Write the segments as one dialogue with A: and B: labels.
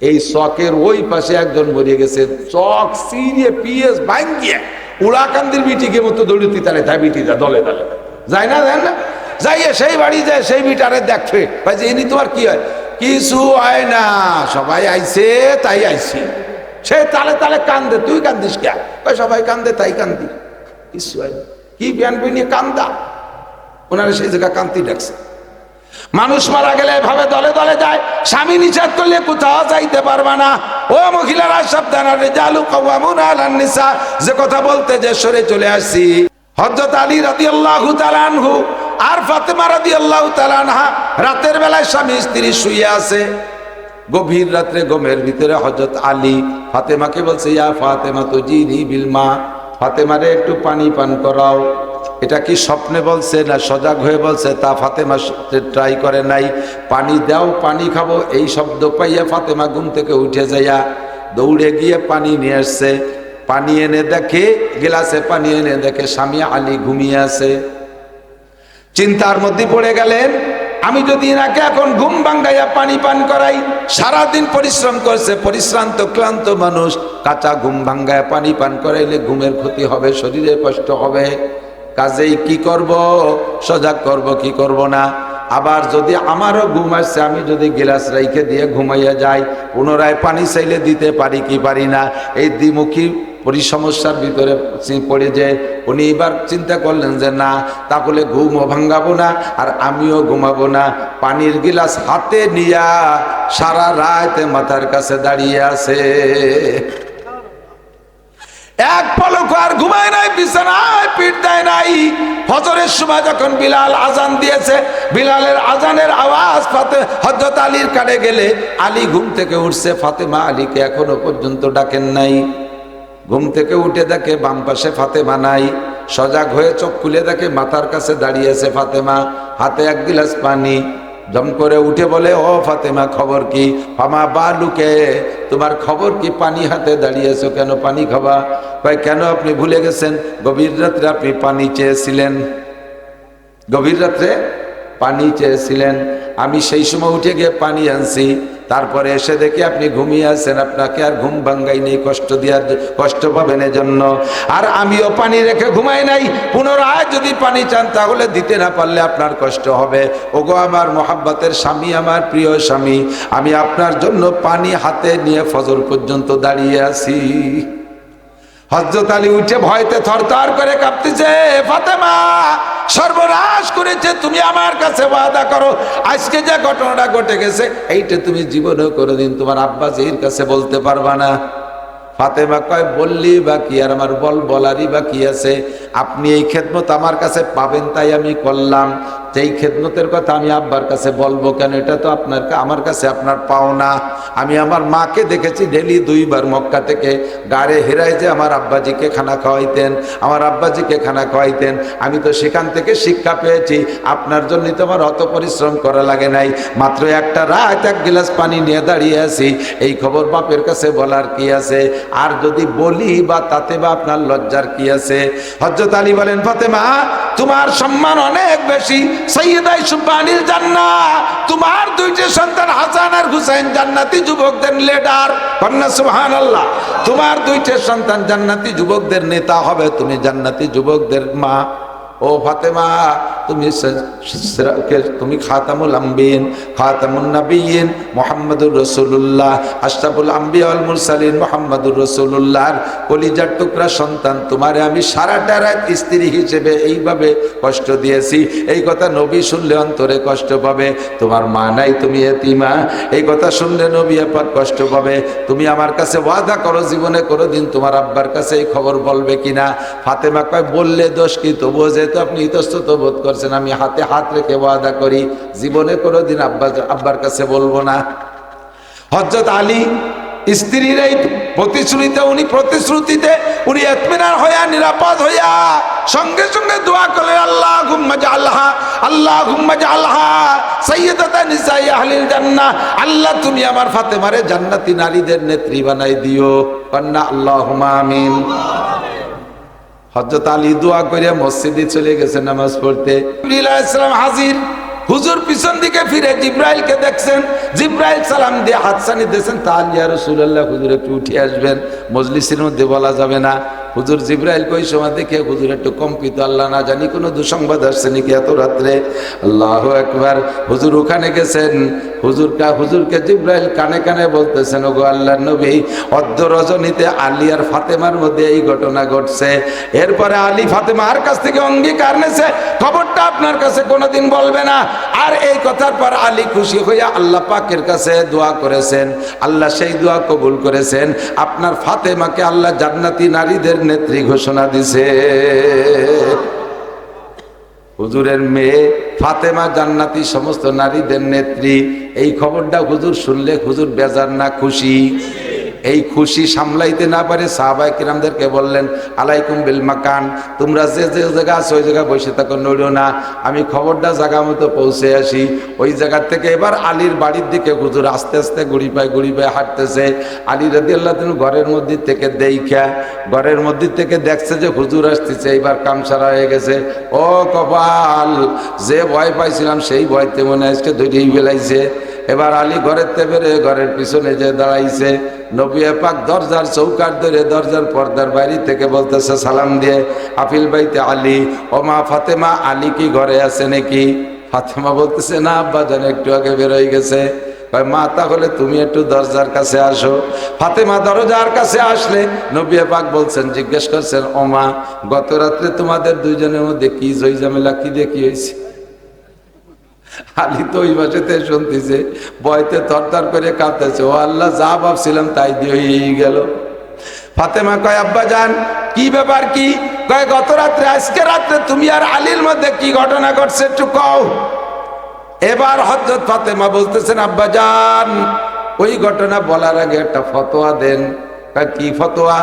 A: এই চকের ওই পাশে একজন মরিয়ে গেছে, চক সিরিয়ে পিএস ভাঙ্গিয়ে উড়াকান্দির বিটিকে মতো দৌড়িতে তারে তাই বিটিটা দলে দলে যায় না, দেন না, যাইয়ে সেই বাড়ি যায়, সেই বিটারে দেখবে ভাই যে ইনি তোমার কি হয়, কিছু হয় না, সবাই আইছে তাই আইছি। সে তালে তালে কান্দে, তুই কান্দিস কে? সবাই কান্দে তাই কান্দি, কিছু হয় না। কি বিয়ান নিয়ে কান্দা, ওনারা সেই জায়গা কান্তি ডাকছে। মানুষ মারা গেলে এভাবে দলে দলে যায়, স্বামী নিষেধ করলে কোথাও যাইতে পারবে না। ও মহিলারা সাবধান, রিজালু কাওয়ামুনা আলান নিসা, যে কথা বলতে যে সরে চলে আসছি। হযরত আলী রাদিয়াল্লাহু তাআলা আনহু আর ফাতেমা রাদিয়াল্লাহু তাআলা আনহা রাতের বেলায় স্বামী স্ত্রী শুয়ে আছে। গভীর রাত্রে ঘুমের ভিতরে হযরত আলী ফাতেমাকে বলছে, ইয়া ফাতেমা তুজিনি বিল মা, ফাতেমারে একটু পানি পান করাও। এটা কি স্বপ্নে বলছে না সজাগ হয়ে বলছে তা ফাতেমা ট্রাই করে নাই। পানি দাও, পানি খাবো, এই শব্দ পাইয়া ফাতেমা ঘুম থেকে উঠে যাইয়া দৌড়ে গিয়ে পানি নিয়ে আসছে। পানি এনে দেখে, গ্লাসে পানি এনে দেখে স্বামী আলী ঘুমিয়ে আছে। চিন্তার মধ্যে পড়ে গেলেন, আমি যদি এনাকে এখন ঘুম ভাঙ্গাইয়া পানি পান করাই, সারাদিন পরিশ্রম করছে, পরিশ্রান্ত ক্লান্ত মানুষ, কাঁচা ঘুম ভাঙ্গায় পানি পান করাইলে ঘুমের ক্ষতি হবে, শরীরে কষ্ট হবে। কাজেই কি করব, সজাগ করব কি করব না। আবার যদি আমারও ঘুম আসছে, আমি যদি গ্লাস রাইখে দিয়ে ঘুমাইয়া যাই, পুনরায় পানি চাইলে দিতে পারি কি পারি না, এই দ্বিমুখী সমস্যার ভিতরে পড়ে যে উনি এবার চিন্তা করলেন যে না, তাহলে ঘুমও ভাঙ্গাবো না আর আমিও ঘুমাবো না। পানির গিলাস হাতে নিয়া সারা রাত মাথার কাছে দাঁড়িয়ে আছে, এক পলক আর ঘুমায় নাই, বিছানায় পিঠ দেয় নাই। ফজরের সময় যখন বিলাল আজান দিয়েছে, বিলালের আজানের আওয়াজ হযরত আলীর কানে গেলে আলী ঘুম থেকে উঠছে, ফাতেমা আলীকে এখনো পর্যন্ত ডাকেন নাই। ঘুম থেকে উঠে দেখে বাম পাশে ফাতেমা নাই, সজাগ হয়ে চোখ খুলে দেখে মাথার কাছে দাঁড়িয়ে আছে ফাতেমা, হাতে এক গিলাস পানি। দম করে উঠে বলে, ও ফাতেমা খবর কি? ফামা বালুকে, তোমার খবর কি? পানি হাতে দাঁড়িয়েছো কেন, পানি খাবা? কয় কেন, আপনি ভুলে গেছেন গভীর রাত্রে আপনি পানি চেয়েছিলেন, গভীর রাত্রে পানি চেয়েছিলেন, আমি সেই সময় উঠে গিয়ে পানি আনছি, তারপরে এসে দেখি আপনি ঘুমিয়ে আছেন, আপনাকে আর ঘুম ভাঙ্গাই নেই কষ্ট দেওয়ার, কষ্ট পাবেন এজন্য। আর আমিও পানি রেখে ঘুমাই নাই, পুনরায় যদি পানি চান তাহলে দিতে না পারলে আপনার কষ্ট হবে। ওগো আমার মোহাব্বতের স্বামী, আমার প্রিয় স্বামী, আমি আপনার জন্য পানি হাতে নিয়ে ফজর পর্যন্ত দাঁড়িয়ে আছি। হযরত আলী উঠে ভয়তে থরথর করে কাঁপতেছে, ফাতেমা সর্বনাশ করেছে, তুমি আমার কাছে ওয়াদা করো, আজকে যে ঘটনাটা ঘটে গেছে এইটা তুমি জীবনেও কোনোদিন তোমার আব্বা জির কাছে বলতে পারবা না। ফাতেমা কয়, বললি বা কি আর, আমার বলারই বা কি আছে, আপনি এই খেদমত আমার কাছে পাবেন তাই আমি করলাম, সেই খেদমতের কথা আমি আব্বার কাছে বলবো কেন? এটা তো আপনার আমার কাছে আপনার পাওনা। আমি আমার মাকে দেখেছি ডেলি 2 বার মক্কা থেকে গাড়ে হেরায় যে আমার আব্বাজিকে খানা খাওয়াইতেন, আমার আব্বাজিকে খানা খাওয়াইতেন, আমি তো সেখান থেকে শিক্ষা পেয়েছি। আপনার জন্যই তো আমার অত পরিশ্রম করা লাগে নাই, মাত্র একটা রাত এক গ্লাস পানি নিয়ে দাঁড়িয়ে আছি, এই খবর বাপের কাছে বলার কি আছে? আর যদি বলি বা তাতে বা আপনার লজ্জার কি আছে? হযরত আলী বলেন, ফাতেমা তোমার সম্মান অনেক বেশি, সাইয়্যিদা সুবহানিল জান্নাহ, তোমার 2টি সন্তান হাসান আর হুসাইন জান্নাতি যুবকদের লিডার, কন্যা সুবহানাল্লাহ, তোমার 2টি সন্তান জান্নাতি যুবকদের নেতা হবে, তুমি জান্নাতি যুবকদের মা। ও ফাতেমা, তুমি খাতামুল আম্বিয়িন, খাতামুন নবিয়্যিন মুহাম্মদুর রাসূলুল্লাহ, আশরাফুল আম্বিয়া ওয়াল মুরসালিন মুহাম্মদুর রাসূলুল্লাহর কলিজার টুকরা সন্তান, তোমারে আমি সারাটা রাত স্ত্রী হিসেবে এইভাবে কষ্ট দিয়েছি, এই কথা নবী শুনলে অন্তরে কষ্ট পাবে। তোমার মা নাই, তুমি এতিমা, এই কথা শুনলে নবী পাক কষ্ট পাবে। তুমি আমার কাছে ওয়াদা করো, জীবনে কোনোদিন তোমার আব্বার কাছে এই খবর বলবে কিনা? ফাতেমা কয়, বললে দোষ কি? তবুও যেহেতু আপনি ইতস্তত বোধ করছেন, আমি হাতে হাত রেখে ওয়াদা করি, জীবনে কোনোদিন আব্বার কাছে বলবো না। হযরত আলী স্ত্রীর এই প্রতিশ্রুতিতে উনি ইতমিনান হইয়া, নিরাপদ হইয়া সঙ্গে সঙ্গে দোয়া করলেন, আল্লাহুম্মা জাআলহা, আল্লাহুম্মা জাআলহা সাইয়্যিদাতা নিসাই আহলিল জান্নাহ, আল্লাহ তুমি আমার ফাতেমারে জান্নাতি নারীদের নেত্রী বানাই দিও, কন্যা আল্লাহুম্মা আমিন। হযরত আলী দোয়া করে মসজিদে চলে গেছে নামাজ পড়তে। জিবরিল আলাইহিস সালাম হাজির, হুজুর পিছন দিকে ফিরে জিব্রাইলকে দেখছেন, জিব্রাইল সালাম দিয়ে হাতছানি দিয়েছেন, তাহলে ইয়া রাসূলুল্লাহ হুজুর একটু উঠে আসবেন, মজলিসের মধ্যে বলা যাবে না। হুজুর জিব্রাইল কই সময় দেখে হুজুর একটু কম্পিত, আল্লাহ না জানি কোনো দুঃসংবাদ আসছে নাকি এত রাত্রে। আল্লাহু আকবার। হুজুর ওখানে গেছেন, হুজুরকে জিব্রাইল কানে কানে বলতেছেন, ওগো আল্লাহর নবী, অর্ধ রজনীতে আলী আর ফাতেমার মধ্যে এই ঘটনা ঘটছে। এরপরে আলী ফাতেমার কাছ থেকে অঙ্গীকার নিয়েছে খবরটা আপনার কাছে কোনোদিন বলবে না। আর এই কথার পর আলী খুশি হইয়া আল্লাহ পাকের কাছে দোয়া করেছেন, আল্লাহ সেই দোয়া কবুল করেছেন, আপনার ফাতেমাকে আল্লাহ জান্নাতি নারীদের নেত্রী ঘোষণা দিছে। হুজুরের মেয়ে ফাতেমা জান্নাতি সমস্ত নারীদের নেত্রী। এই খবরটা হুজুর শুনলে হুজুর বেজার না খুশি? এই খুশি সামলাইতে না পারে সাহাবায়ে কিরামদেরকে বললেন, আলাইকুম বিল মাকান, তোমরা যে যে জায়গা আছে ওই জায়গায় বসে থাকো, নড়িও না, আমি খবরটা জায়গা মতো পৌঁছে আসি। ওই জায়গা থেকে এবার আলীর বাড়ির দিকে হুজুর আস্তে আস্তে গুড়ি পায়ে হাঁটতেছে। আলী রাদিয়াল্লাহু আনহু ঘরের মধ্যে থেকে ঘরের মধ্যে থেকে দেখছে যে হুজুর আসতেছে, এইবার কাম সারা হয়ে গেছে। ও কপাল, যে ভয় পাইছিলাম সেই ভয়তে মনে আজকে ধরেই বেলাইছে। এবার আলী ঘরের বেরে ঘরের পিছনে যে দাঁড়াইছে, নবী পাক দরজার চৌকাঠ ধরে দরজার পর্দার বাইরে থেকে বলতেছে সালাম দিয়ে, আফিল বাইতে আলী, ও মা ফাতেমা, আলী কি ঘরে আছে নাকি? ফাতেমা বলতেছে, না আব্বা জান একটু আগে বেরোয় গেছে। মা তাহলে তুমি একটু দরজার কাছে আসো। ফাতেমা দরজার কাছে আসলে নবী পাক বলছেন, জিজ্ঞেস করছেন, ও মা, গত রাত্রে তোমাদের দুইজনের মধ্যে কি জয় ঝামেলা, কি দেখি হয়েছে? আলী তো ওই বাসাতে শুনতেছে, ভয়তে থরথর করে কাঁপতেছে, ও আল্লাহ, যা ভাবছিলাম তাই দিয়ে গেল। ফাতেমা কয়, আব্বা জান কি ব্যাপার, কি? কয়, গত রাত্রে, আজকে রাত্রে তুমি আর আলীর মধ্যে কি ঘটনা ঘটছে একটু কও। এবার হযরত ফাতেমা বলতেছেন, আব্বা জান ওই ঘটনা বলার আগে একটা ফতোয়া দেন। কি ফতোয়া?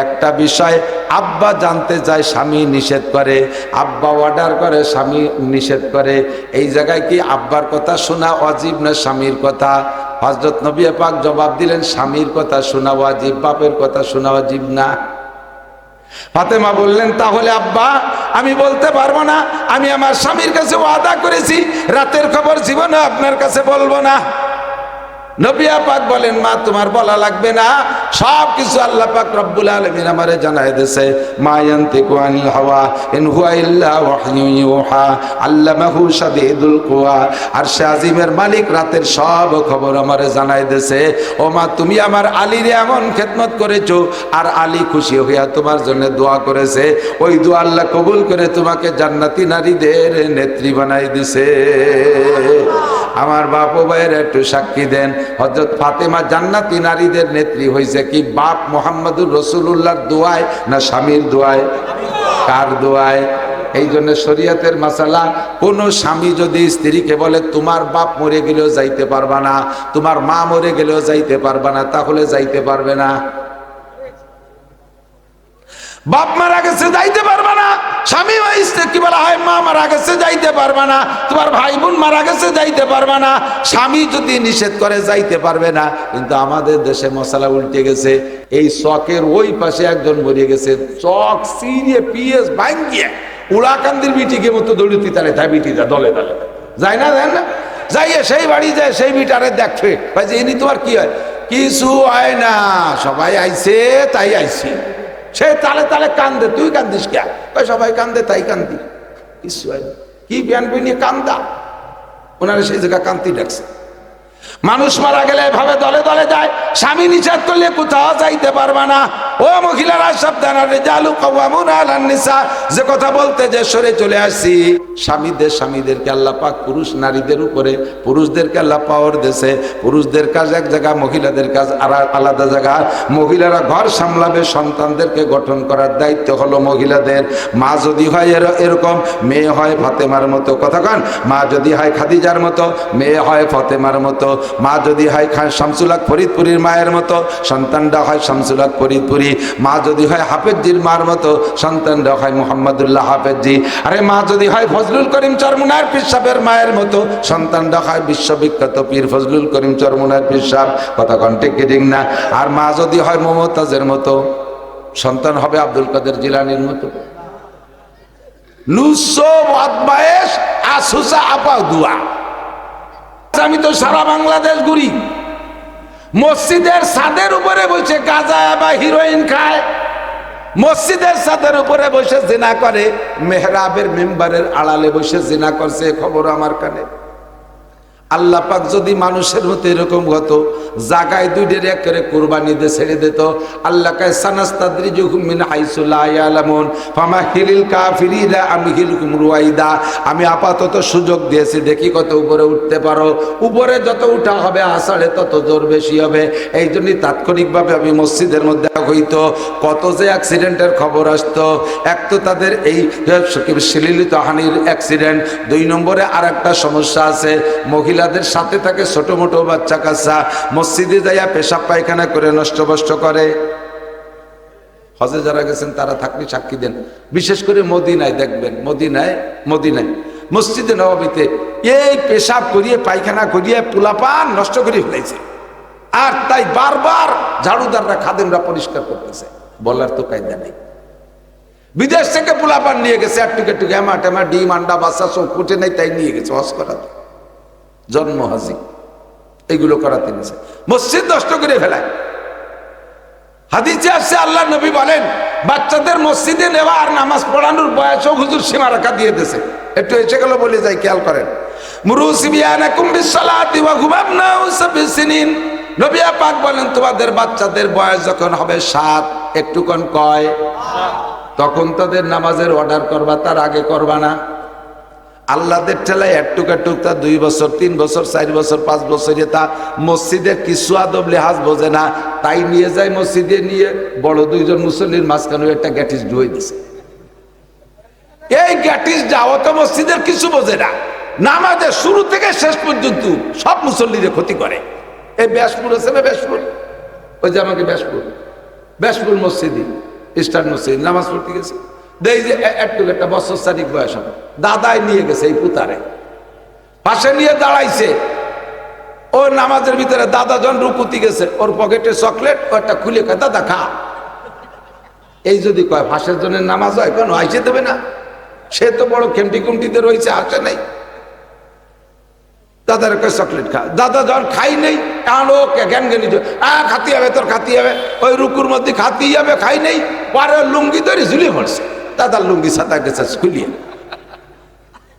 A: একটা বিষয় আব্বা জানতে চায়, স্বামী নিষেধ করে, আব্বা অর্ডার করে, স্বামী নিষেধ করে, এই জায়গায় কি আব্বার কথা শোনা ওয়াজিব না স্বামীর কথা? হযরত নবী পাক জবাব দিলেন, স্বামীর কথা শোনা ওয়াজিব, বাপের কথা শোনা ওয়াজিব না। ফাতেমা বললেন, তাহলে আব্বা আমি বলতে পারবো না, আমি আমার স্বামীর কাছে ওয়াদা করেছি রাতের খবর জীবনে আপনার কাছে বলবো না। নবী পাক বলেন, মা তোমার বলা লাগবে না, সব কিছু আল্লাহ পাক রব্বুল আলামিন আমারে জানায় দিয়েছে। মা ইয়ানতিকু আনিল হাওয়া ইন হুয়া ইল্লা ওয়াহয়ুন ইউহা আল্লামাহু শাদীদুল কুওয়া। আরশে আজিমের মালিক রাতের সব খবর আমারে জানায় দিয়েছে। ও মা, তুমি আমার আলীর এমন খেদমত করেছো, আর আলী খুশি হইয়া তোমার জন্য দোয়া করেছে, ওই দোয়া আল্লাহ কবুল করে তোমাকে জান্নাতি নারীদের নেত্রী বানাই দিছে। আমার বাপ ও ভাইয়ের একটু সাক্ষী দেন, হযরত ফাতেমা জান্নাতি নারীদের নেত্রী হয়েছে কি বাপ মুহাম্মদুর রাসূলুল্লাহর দোয়ায় না স্বামীর দোয়ায়? কার দোয়ায়? এই জন্য শরীয়তের মাসালা, কোন স্বামী যদি স্ত্রীকে বলে তোমার বাপ মরে গেলেও যাইতে পারবা না, তোমার মা মরে গেলেও যাইতে পারবা না, তাহলে যাইতে পারবে না। বাপ মারা গেছে যাইতে পারবা না, স্বামী বা স্ত্রী কি বলা হয়, মা মারা গেছে যাইতে পারবা না, তোমার ভাই বোন মারা গেছে যাইতে পারবা না। স্বামী যদি নিষেধ করে যাইতে পারবে না। কিন্তু আমাদের দেশে মশলা উল্টে গেছে, এই চকের ওই পাশে একজন মরে গেছে, চক সিরিয়ে পিএস ভাঙ্গিয়ে উড়াকান্দির বিটিকে মতো দৌড়িতে তারে তাই বিটিটা দলে দলে যায় না, দেন না, যাইয়ে সেই বাড়ি যায়, সেই বিটারে দেখবে ভাই যে ইনি তোমার কি হয়, কিছু হয় না, সবাই আইছে তাই আইছি। সে তালে তালে কান্দে, তুই কান্দিস কে? সবাই কান্দে তাই কান্দি, কিছু হয় না। কি বিয়ান বিনিয়ে কান্দা, ওনারা সেই জায়গা কান্তি ডাকছে। মানুষ মারা গেলে এভাবে দলে দলে যায়, স্বামী নিষেধ করলে কোথাও যাইতে পারবা না। ও মহিলারা সাবধান, রিজালু কাওয়ামুনা আলান নিসা, যে কথা বলতে যে সরে চলে আসছি, স্বামীদেরকে আল্লাহ পাক পুরুষ নারীদের উপরে, পুরুষদেরকে আল্লাহ পাওয়ার দিয়েছে। পুরুষদের কাজ এক জায়গা, মহিলাদের কাজ আর আলাদা জায়গা। মহিলারা ঘর সামলাবে, সন্তানদেরকে গঠন করার দায়িত্ব হলো মহিলাদের। মা যদি হয় এরকম, মেয়ে হয় ফাতেমার মতো, কথা কান, মা যদি হয় খাদিজার মতো, মেয়ে হয় ফাতেমার মতো। মা যদি হয় শামসুল হক ফরিদপুরীর মায়ের মতো, সন্তানরা হয় শামসুল হক ফরিদপুরী। মা যদি হয় হাফেজজির মার মতো, সন্তানরা হয় মুহাম্মদুল্লাহ হাফেজজি। আরে মা যদি হয় ফজলুল করিম চরমুনার পীর সাহেবের মায়ের মতো, সন্তানরা হয় বিশ্ববিখ্যাত পীর ফজলুল করিম চরমুনার পীর সাহেব, কথা কন ঠিক কি ঠিক না? আর মা যদি হয় মমতাজের মতো, সন্তান হবে আব্দুল কাদের জিলানীর মতো। লুসো বদমায়েশ আসুসা আপা দুয়া। আমি তো সারা বাংলাদেশ ঘুরি, মসজিদের ছাদের উপরে বসে গাঁজা বা হিরোইন খায়, মসজিদের ছাদের উপরে বসে জিনা করে, মেহরাবের মেম্বারের আড়ালে বসে জিনা করছে, খবর আমার কানে। আল্লাহ পাক যদি মানুষের মতো এরকম হতো, জাগায় দুইটার এক করে কুরবানি দিয়ে ছেড়ে দিত। আল্লাহ কায় সানাস্তাদরিজুহুম মিন হাইসু লা ইয়ালামুন ফামাহিলিল কাফিরিনা আমহিলকুম রুয়াইদা। আমি আপাতত সুযোগ দিয়েছি, দেখি কত উপরে উঠতে পারো। উপরে যত উঠা হবে আষাঢ়ে তত জোর বেশি হবে। এই জন্যই তাৎক্ষণিকভাবে আমি মসজিদের মধ্যে হইতো কত যে অ্যাক্সিডেন্টের খবর আসতো। এক তো তাদের এই শ্লীলিত হানির অ্যাক্সিডেন্ট, 2 নম্বরে আর একটা সমস্যা আছে, মহিলাদের সাথে থাকে ছোট মোটো বাচ্চা কাচ্চা, মসজিদে যাইয়া পেশাব পায়খানা করে নষ্ট বষ্ট করে। হজে যারা গেছেন তারা থাকলে সাক্ষী দেন, বিশেষ করে মদিনায় দেখবেন, মদিনায় মসজিদে নববীতে এই পেশাব করিয়ে পায়খানা করিয়ে পোলাপান নষ্ট করে ফেলাইছে। আর তাই বারবার ঝাড়ুদাররা খাদেমরা পরিষ্কার করতেছে, বলার তো কায়দা নেই। বিদেশ থেকে পোলাপান নিয়ে গেছে, একটু হেমা টেমা ডিম আন্ডা বাচ্চা সব কুটে নেই, তাই নিয়ে গেছে হজ করাতে, জন্ম হাজি এগুলো করাতে নিয়েছে, মসজিদ নষ্ট করে ফেলায়। হাদিসে আসছে আল্লাহ নবী বলেন, বাচ্চাদের মসজিদে নেওয়া আর নামাজ পড়ানোর বয়সও হুজুর সীমা রেখা দিয়ে দিয়েছে। একটু এসে গেল বলে যাই, খেয়াল করেন। মুরু সিবিয়ানাকুম বিসসালাতি ওয়া হুম আবনাউ সাবঈ সিনিন। নবী পাক বলেন, তোমাদের বাচ্চাদের বয়স যখন হবে 7, একটুক্ষণ কয়, তখন তাদের নামাজের অর্ডার করবা, তার আগে করবা না। আল্লাহদের ঠেলায় একটুক তা 2 বছর 3 বছর 4 বছর 5 বছর তা মসজিদের কিছু আদব লেহাজ বোঝে না, তাই নিয়ে যায় মসজিদে, নিয়ে বড় 2 জন মুসল্লির মাঝখানে একটা গ্যাটিস ডুয়ে দিছে। এই গ্যাটিস যাওয়া তো মসজিদের কিছু বোঝে না, নামাজের শুরু থেকে শেষ পর্যন্ত সব মুসল্লিদের ক্ষতি করে। এই ব্যাসপুর আছে না, ব্যাসপুর, ওই যে আমাকে ব্যাসপুর মসজিদে ইস্টার্ন মসজিদ নামাজ পড়তে গেছে, দেই যে একটু একটা বছর 4 বয়স হবে, দাদাই নিয়ে গেছে এই পুতারে, পাশে নিয়ে দাঁড়াইছে। ওর নামাজের ভিতরে দাদা জন রুকুতি গেছে, ওর পকেটে চকলেট, ওটা খুলে কয় দাদা খা। এই যদি কয় ফাঁসের জন্য নামাজ হয়, কেন আইসে দেবে না? সে তো বড় খেমটি কুমটিতে রয়েছে, আসে নাই। দাদার কয় চকলেট খা, দাদা যখন খাই নেই, আলো জ্ঞান জ্ঞানী খাতি হবে, তোর খাতি হবে, ওই রুকুর মধ্যে খাতি যাবে, খাই নেই, পরে লুঙ্গি ধরে ঝুলিয়ে পড়ছে, দাদার লুঙ্গি সাঁতার গেছে খুলিয়ে।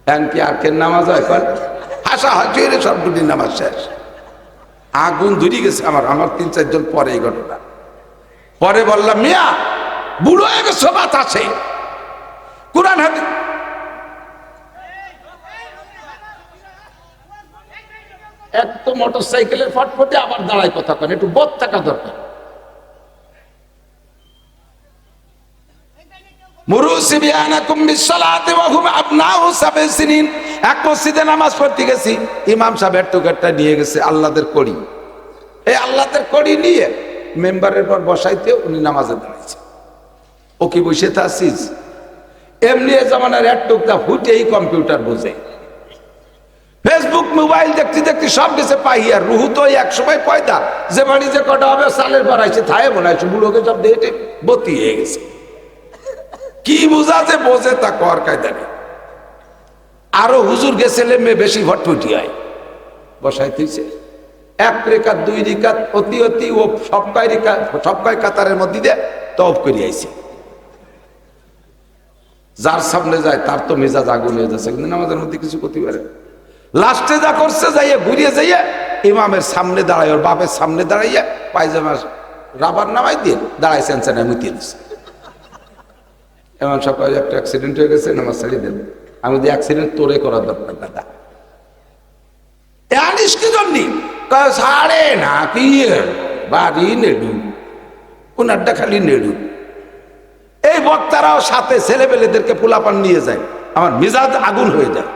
A: এমনকি আখের নামাজ হয়, হাসা হাসি সবগুলি নামাজ শেষ। আগুন ধরে গেছে আমার 3-4 জন পরে এই ঘটনা। পরে বললাম, মিয়া বুড়ো হয়ে গেছে, বাত আছে কোরআন হাতে। এক তো মোটর সাইকেলের ফটফটে, আবার দাঁড়ায় কথা কেন, একটু বদ থাকা দরকার। এক মসজিদে নামাজ পড়তে গেছি, ইমাম সাহেব একটুকারটা নিয়ে গেছে আল্লাহদের কড়ি, এই আল্লাহদের কড়ি নিয়ে মেম্বারের পর বসাইতে উনি নামাজে দাঁড়াইছে। ও কি বসে থাকছিস? এমনি জামানার একটুকটা ফুটেই কম্পিউটার বোঝে, ফেসবুক মোবাইল দেখতে দেখতে সব গেছে পাহিয়ার। রুহু তো এক সময় পয়দা, যে বাড়ি যে কটা হবে সালের বাড়াইছে, থায়ে মনে হয়েছে বুড়োকে সব দেখে বতি হয়ে গেছে। কি বুঝা যে বোঝে তা কর কায়দা নেই। আরো হুজুর গেছিলে মেয়ে বেশি ভটফটি হয়, বসাই দিয়েছে 1 রেখাত 2 রেখাত অতি অতি ও সবকাই কাতারের মধ্যে দিয়ে তওব করে আইছে। যার সামনে যায় তার তো মেজাজ আগুন হয়ে যাচ্ছে, কিন্তু আমাদের মধ্যে কিছু করতে পারে। লাস্টে যা করছে, যাইয়ে ঘুরিয়ে যাইয়ে ইমামের সামনে দাঁড়ায়, ওর বাপের সামনে দাঁড়াইয়া পায়জামার রাবার নামাই দিয়ে দাঁড়াইছে, আনছেন মুতিয়ে দিচ্ছে। এমন সকালে একটা অ্যাক্সিডেন্ট হয়ে গেছে, নামাজ ছাড়িয়ে দেন। আমি যদি অ্যাক্সিডেন্ট তোরে করার দরকার দাদা, জানিস কি জন্যি সাড়ে না কি বাড়ি নেডু, ওনারটা খালি নেডু। এই বক্তারাও সাথে ছেলেপেলেদেরকে পোলাপান নিয়ে যায়, আমার মেজাজ আগুন হয়ে যায়।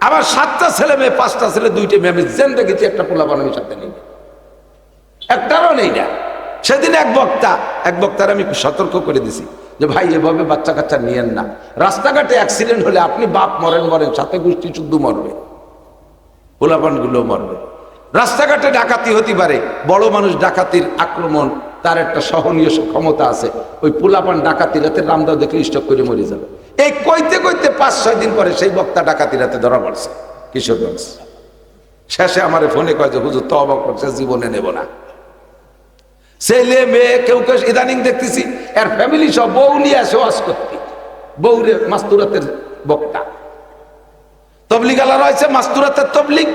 A: আমার 7টা ছেলে মেয়ে, 5টা ছেলে, 2টে মেয়ে, আমি জেন দেখেছি একটা পোলাপান আমি সাথে নেই, একটারও নেই না। সেদিন এক বক্তার আমি সতর্ক করে দিছি যে ভাই এভাবে বাচ্চা কাচ্চা নিয়েন না, রাস্তাঘাটে অ্যাক্সিডেন্ট হলে আপনি বাপ মরেন, সাথে গোষ্ঠী শুদ্ধ মরবে, পোলাপান গুলো মরবে। রাস্তাঘাটে ডাকাতি হতে পারে, বড় মানুষ ডাকাতির আক্রমণ তার একটা সহনীয় ক্ষমতা আছে, ওই পোলাপান ডাকাতি রাতে রামদাও দেখলে স্টক করে মরে যাবে। এই কইতে কইতে 5-6 দিন পরে সেই বক্তা ডাকাতি রাতে ধরা পড়ছে কিশোরগঞ্জ। শেষে আমারে ফোনে কয় যে হুজুর তওবা করছে, জীবনে নেব না। ছেলে মেয়ে কেউ কেউ ইদানিং দেখতেছি এর ফ্যামিলি সব বউ নিয়ে আসে ওয়াজ করতে, বউরে মাস্তুরাতের বক্তা। তবলিগ আলা রয়েছে মাস্তুরাতের তবলিগ,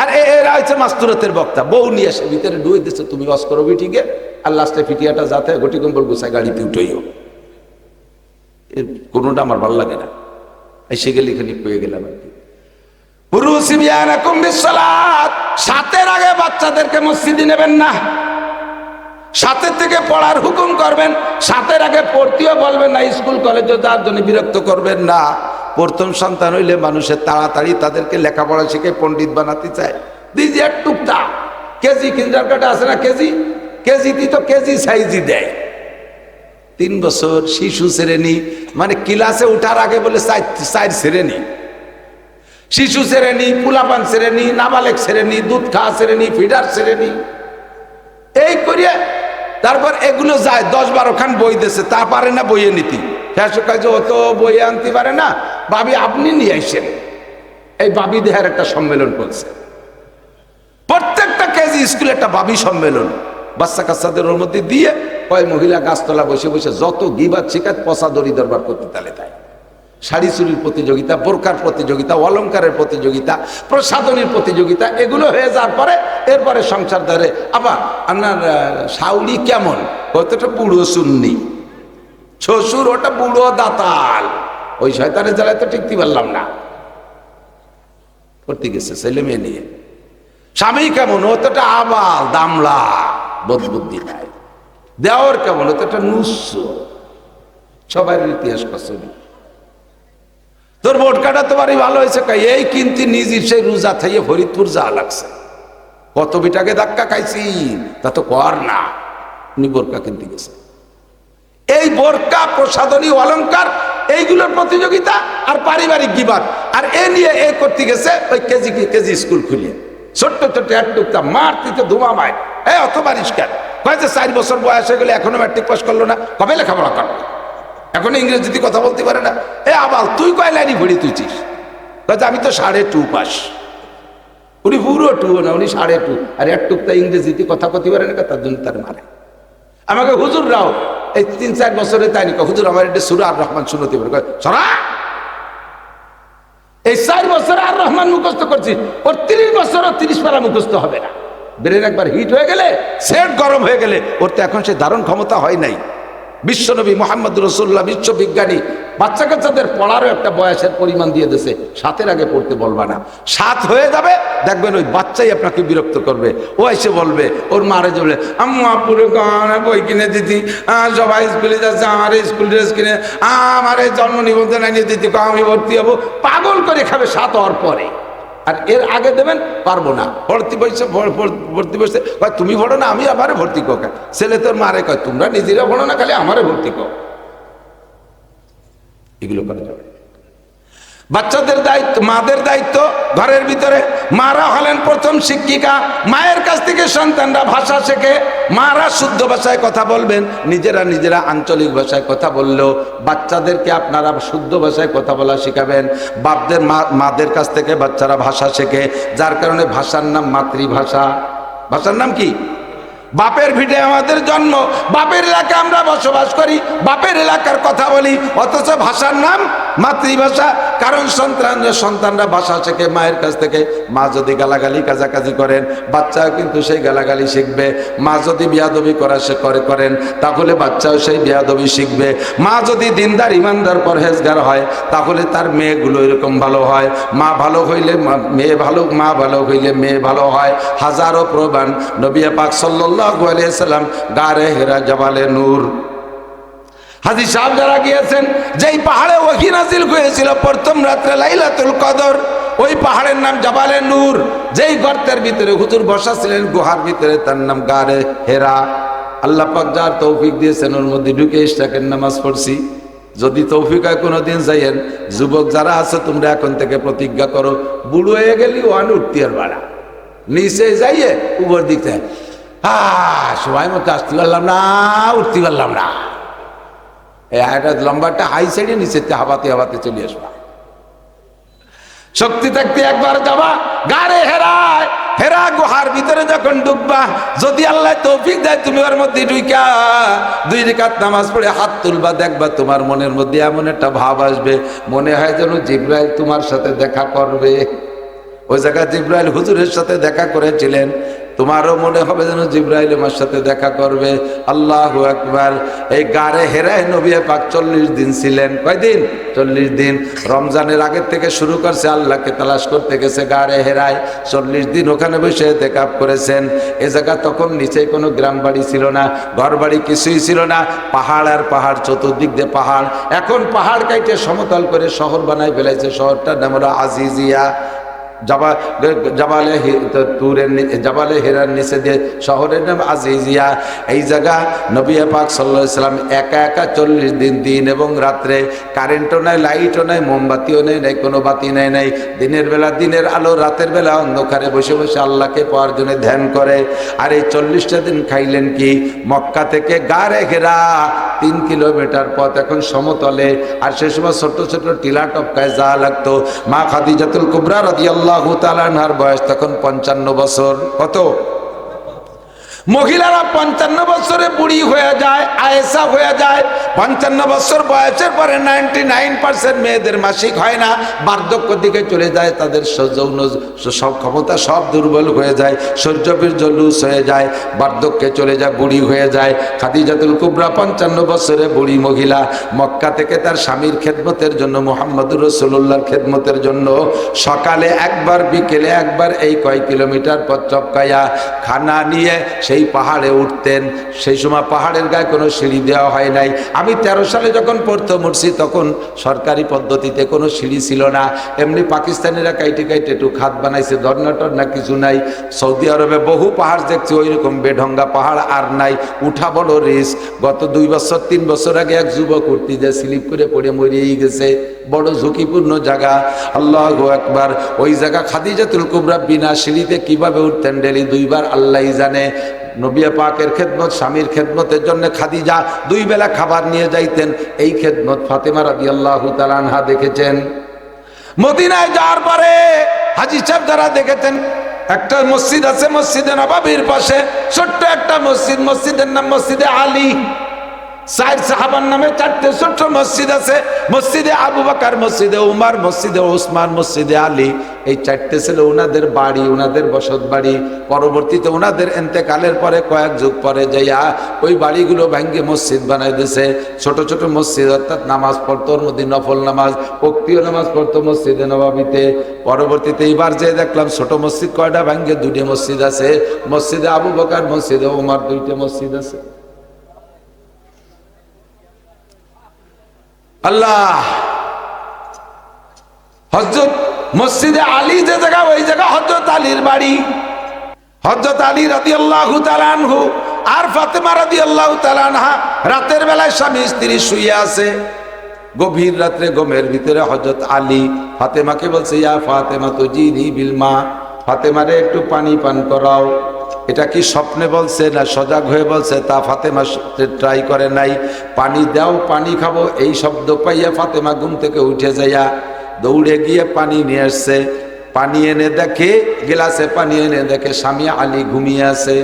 A: আর এরা হচ্ছে মাস্তুরাতের বক্তা। বউ নিয়ে আসে ভিতরে ডুয়ে দিচ্ছে, তুমি ওয়াজ করো বিটিকে, আর লাস্টে ফিটিয়াটা যাতে গটি কম্বল গুছায় গাড়িতে উঠেইও। কোনোটা আমার ভালো লাগে না, এসে গেলে এখানে পেয়ে গেলাম আর কি। সাতের আগে বাচ্চাদেরকে মসজিদে নেবেন না, সাতের থেকে পড়ার হুকুম করবেন, সাতের আগে পড়তেও বলবেন না, স্কুল কলেজে যার জন্য বিরক্ত করবেন না। প্রথম সন্তান হইলে মানুষের তাড়াতাড়ি তাদেরকে লেখাপড়া শিখে পণ্ডিত বানাতে চায়। দিদি এক টুকটা কেজি কিন্ডারগার্টেন আছে না, কেজি তো কেজি সাইজই দেয়। 3 বছর শিশু শ্রেণী, মানে ক্লাসে উঠার আগে বলে 4 শ্রেণী, শিশু শ্রেণী, পুলাপান শ্রেণী, নাবালেক শ্রেণী, দুধ খাওয়া শ্রেণী, ফিডার শ্রেণী, এই করিয়া তারপর এগুলো যায়। 10-12 খান বই দিয়েছে, তা পারে না বইয়ে নীতি। কাজে অত বইয়ে আনতে পারে না, ভাবি আপনি নিয়ে আসেন। এই বাবি দেহার একটা সম্মেলন করছে, প্রত্যেকটা কেজি স্কুলে একটা বাবি সম্মেলন বাচ্চা কাচ্চাদের ওর মধ্যে দিয়ে কয় মহিলা গাছতলা বসে বসে যত গিবাত শিকাত পচা দড়ি দরবার করতে তালে তাই। শাড়ি চুরির প্রতিযোগিতা, বোরকার প্রতিযোগিতা, অলংকারের প্রতিযোগিতা, প্রসাধনীর প্রতিযোগিতা, এগুলো হয়ে যাওয়ার পরে এরপরে সংসার ধরে। আবার আপনার শাউরি কেমন, কতটা বুড়ো সুন্নি, শ্বশুর ওটা বুড়ো দাতাল, ওই শয়তানের জ্বালায় তো টিকতে পারলাম না, করতে গেছে ছেলে মেয়ে নিয়ে। স্বামী কেমন, ও তো একটা আবাল দামলা, বোধবুদ্ধি নাই। দেওয়ার কেমন, ও তো একটা নুস্য, সবাই ইতিহাস কসবি। তোর ভোট কাটা তোমারই ভালো হয়েছে, এই কিন্তু নিজের সেই রোজা থাইয়ে ফরিদপুর যা লাগছে, কত বিটাকে ধাক্কা খাইছি তা তো কর না। উনি বোরকা কিনতে গেছে, এই বোরকা, প্রসাধনী, অলংকার, এইগুলোর প্রতিযোগিতা আর পারিবারিক গিবাত, আর এ নিয়ে এ করতে গেছে ওই কেজি স্কুল খুলিয়ে। ছোট্ট ছোট্ট একটুকটা মারতে ধুমা মায়, অত বারিশ কেন? কয়েছে 4 বছর বয়স হয়ে গেলে এখনো ম্যাট্রিক পাস করলো না, কবে লেখাপড়া করবে? এখন ইংরেজিতে কথা বলতে পারে না। আবাল তুই কয় লাইনই ভরি তুইছিস? আমি তো 2.5 পাস। উনি পুরো 2 না, উনি 2.5, আর একটুকটা ইংরেজিতে কথা কতে পারে না, তার জন্য তার মারে। আমাকে হুজুর রাও এই 3-4 বছরে তাই নিকা, হুজুর আমার এটা সূরা আর রহমান শুনতে পারে, সরা এই 4 বছরে আর রহমান মুখস্থ করছি, ওর 30 বছরও 30 পারা মুখস্থ হবে না। ব্রেন একবার হিট হয়ে গেলে, সেট গরম হয়ে গেলে, ওর তো এখন সে ধারণ ক্ষমতা হয় নাই। বিশ্বনবী মুহাম্মদ রাসূলুল্লাহ, বিশ্ববিজ্ঞানী, বাচ্চা কাচ্চাদের পড়ারও একটা বয়সের পরিমাণ দিয়ে দিয়েছে, 7-এর আগে পড়তে বলবা না। 7 হয়ে যাবে দেখবেন ওই বাচ্চাই আপনাকে বিরক্ত করবে। ও এসে বলবে, ওর মারে বলে, আম্মা পুরো গানে বই কিনে দিতি, সবাই স্কুলে যাচ্ছে, আমার স্কুল ড্রেস কিনে, আমার জন্ম নিবন্ধন আনিয়ে দিতি, আমি ভর্তি হবো। পাগল করে খাবে 7 হওয়ার পরে, আর এর আগে দেবেন পারবো না। ভর্তি বসে কয় তুমি ভরো না, আমি আমারে ভর্তি কো। ছেলে তোর মারে কয় তোমরা নিজেরা ভরো না, খালি আমারে ভর্তি কো। এগুলো করা যাবে। বাচ্চাদের দায়িত্ব, মাদের দায়িত্ব ঘরের ভিতরে। মারা হলেন প্রথম শিক্ষিকা, মায়ের কাছ থেকে সন্তানরা ভাষা শেখে। মারা শুদ্ধ ভাষায় কথা বলবেন, নিজেরা আঞ্চলিক ভাষায় কথা বললেও বাচ্চাদেরকে আপনারা শুদ্ধ ভাষায় কথা বলা শিখাবেন। বাপদের মাদের কাছ থেকে বাচ্চারা ভাষা শেখে, যার কারণে ভাষার নাম মাতৃভাষা। ভাষার নাম কি? বাপের ভিটে আমাদের জন্ম, বাপের এলাকায় আমরা বসবাস করি, বাপের এলাকার কথা বলি, অথচ ভাষার নাম মাতৃভাষা। কারণ সন্তানরা ভাষা শেখে মায়ের কাছ থেকে। মা যদি গালাগালি কাজাকাজি করেন, বাচ্চাও কিন্তু সেই গালাগালি শিখবে। মা যদি বিয়াদবি করেন, তাহলে বাচ্চাও সেই বিয়াদবি শিখবে। মা যদি দিনদার, ইমানদার, পরহেজগার হয়, তাহলে তার মেয়েগুলো এরকম ভালো হয়। মা ভালো হইলে মেয়ে ভালো, মা ভালো হইলে মেয়ে ভালো হয়। হাজারো প্রমাণ। নবী পাক সাল্লাল্লাহু আলাইহি সাল্লাম গারে হেরা, জাবালে নূর, হাজী সাহেব যারা গিয়েছেন, যেই পাহাড়ে ওহী নাজিল হয়েছিল প্রথম রাত্রে লাইলাতুল কদর, ওই পাহাড়ের নাম জাবালে নূর। যেই গর্তের ভিতরে হুজুর বসা ছিলেন, গুহার ভিতরে, তার নাম গারে হেরা। আল্লাহ পাক যার তৌফিক দিয়েছেন, ওর মধ্যে ঢুকে ইশরাকের নামাজ পড়ছি। যদি তৌফিক হয় কোনোদিন যাইয়েন। যুবক যারা আছে, তোমরা এখন থেকে প্রতিজ্ঞা করো, বুড়ো হয়ে গেলি ওয়ান উঠতি আর বাড়া, নিচে যাইয়ে উপর দিকতে সময় মতো আসতে পারলাম না, উঠতে পারলাম না। এই আয়টা লম্বাটা হাই সাইডে নিচে হাবাতে হাবাতে চলে আসবা। শক্তি থাকতে একবার যাবা গাড়ে হেরায়, হেরা গুহার ভিতরে যখন ঢুকবা, যদি আল্লাহ তৌফিক দেয় তুমি ওর মধ্যে ঢুকা 2 রাকাত নামাজ পড়ে হাত তুলবা, দেখবা তোমার মনের মধ্যে এমন একটা ভাব আসবে, মনে হয় যেন জিবরাইল তোমার সাথে দেখা করবে। ওই জায়গায় জিবরাইল হুজুরের সাথে দেখা করেছিলেন, তোমারও মনে হবে যেন জিবরাইল আমার সাথে দেখা করবে। আল্লাহু আকবার। এই গারে হেরায় নবী পাক 40 দিন ছিলেন। কয়দিন? 40 দিন। রমজানের আগের থেকে শুরু করছে, আল্লাহকে তালাশ করতে গেছে গারে হেরায়, 40 দিন ওখানে বসে ইতিকাফ করেছেন। এ জায়গা তখন নিচে কোনো গ্রাম বাড়ি ছিল না, ঘর বাড়ি কিছুই ছিল না, পাহাড় আর পাহাড়, চতুর্দিক দিয়ে পাহাড়। এখন পাহাড় কাইটে সমতল করে শহর বানাই ফেলাইছে। শহরটার নাম হলো আজিজিয়া। জাবালে হেরার নিচে দিয়ে শহরের নাম আজিজিয়া। এই জায়গা নবী পাক সাল্লাল্লাহু আলাইহি সাল্লাম একা একা 40 দিন, দিন এবং রাত্রে, কারেন্টও নাই, লাইটও নাই, মোমবাতিও নেই, নাই কোনো বাতি নাই, নাই দিনের বেলা দিনের আলো, রাতের বেলা অন্ধকারে বসে বসে আল্লাহকে পাওয়ার জন্য ধ্যান করে। আর এই 40টা দিন খাইলেন কি? মক্কা থেকে গারে হেরা 3 কিলোমিটার পথ, এখন সমতলে। আর সে সময় ছোট ছোট টিলা টপকায় যা লাগতো। মা খাদিজাতুল কুবরা রাদিয়াল্লাহু তাআলা আনহার বয়স তখন 55 বছর। কত? মহিলারা 55 বছরে বুড়ি হয়ে যায়, আয়েশা হয়ে যায়। 55 বছর বয়সের পরে 99% মেয়েদের মাসিক হয় না, বার্ধক্য দিকে চলে যায়, তাদের যৌন সব ক্ষমতা সব দুর্বল হয়ে যায়, শৌর্যবীর্য লুজ হয়ে যায়, বার্ধক্যে চলে যায়, বুড়ি হয়ে যায়। খাদিজাতুল কুবরা 55 বছরে বুড়ি মহিলা, মক্কা থেকে তার স্বামীর খেদমতের জন্য, মুহাম্মদুর রাসূলুল্লাহর খেদমতের জন্য সকালে একবার বিকেলে একবার এই কয় কিলোমিটার পথ চক্কায়া খানা নিয়ে সেই পাহাড়ে উঠতেন। সেই সময় পাহাড়ের গায়ে কোনো সিঁড়ি দেওয়া হয় নাই। আমি 13 সালে যখন প্রথম উঠছি তখন সরকারি পদ্ধতিতে কোনো সিঁড়ি ছিল না, এমনি পাকিস্তানিরা কাইটে কাইটে একটু খাত বানাইছে, ধর্নাটর না কিছু নাই। সৌদি আরবে বহু পাহাড় দেখছি ওই রকম বেঢঙ্গা পাহাড় আর নাই, উঠা বড় রিস্ক। গত 2 বছর 3 বছর আগে এক যুবক উঠতে যে স্লিপ করে পড়ে মরিয়েই গেছে, বড় ঝুঁকিপূর্ণ জায়গা। আল্লাহু আকবার। ওই জায়গা খাদিজাতুল কুবরা বিনা সিঁড়িতে কিভাবে উঠতেন ডেলি 2 বার আল্লাহই জানে। নবী পাকের খেদমত, স্বামীর খেদমতের জন্য খাদিজা 2 বেলা খাবার নিয়ে যাইতেন। এই খেদমত ফাতেমা রাদিয়াল্লাহু তাআলা আনহা দেখেছেন। মদিনায় যাওয়ার পরে হাজী সাহেব যারা দেখেছেন, একটা মসজিদ আছে মসজিদে নববীর পাশে, ছোট্ট একটা মসজিদ, মসজিদের নাম মসজিদে আলী। 4 সাহাবার নামে 4টে ছোট্ট মসজিদ আছে, মসজিদে আবু বকর, মসজিদে উমর, মসজিদে ওসমান, মসজিদে আলী। এই 4টে ছিল ওনাদের বাড়ি, ওনাদের বসত বাড়ি। পরবর্তীতে ওনাদের ইন্তেকালের পরে কয়েক যুগ পরে যাইয়া ওই বাড়িগুলো ভেঙে মসজিদ বানাই দিয়েছে। ছোট ছোট মসজিদ, অর্থাৎ নামাজ পড়তো ওর মধ্যে, নফল নামাজ, ওক্তীয় নামাজ পড়তো মসজিদে নববীতে। পরবর্তীতে এবার যে দেখলাম ছোট মসজিদ কয়টা ভেঙে 2টে মসজিদ আছে, মসজিদে আবু বকর, মসজিদে উমর, 2টে মসজিদ আছে। আল্লাহ। হযরত মসজিদে আলী যে জায়গা, ওই জায়গা হযরত আলীর বাড়ি। হযরত আলী রাদিয়াল্লাহু তাআলা আনহু আর ফাতেমা রাদিয়াল্লাহু তাআলা আনহা রাতের বেলায় স্বামী স্ত্রী শুয়ে আছে। গভীর রাত্রে ঘুমের ভিতরে হযরত আলী ফাতেমাকে বলছে, ইয়া ফাতেমা তুজিনি বিল মা, ফাতেমারে একটু পানি পান করাও। এটা কি স্বপ্নে বলছে না সজাগ হয়ে বলছে তা ফাতেমা ট্রাই করে নাই। পানি দাও, পানি খাবো, এই শব্দ পাইয়া ফাতেমা ঘুম থেকে উঠে যাইয়া দৌড়ে গিয়ে পানি নিয়ে আসছে। পানি এনে দেখে, গ্লাসে পানি এনে দেখে স্বামী আলী ঘুমিয়ে আছে।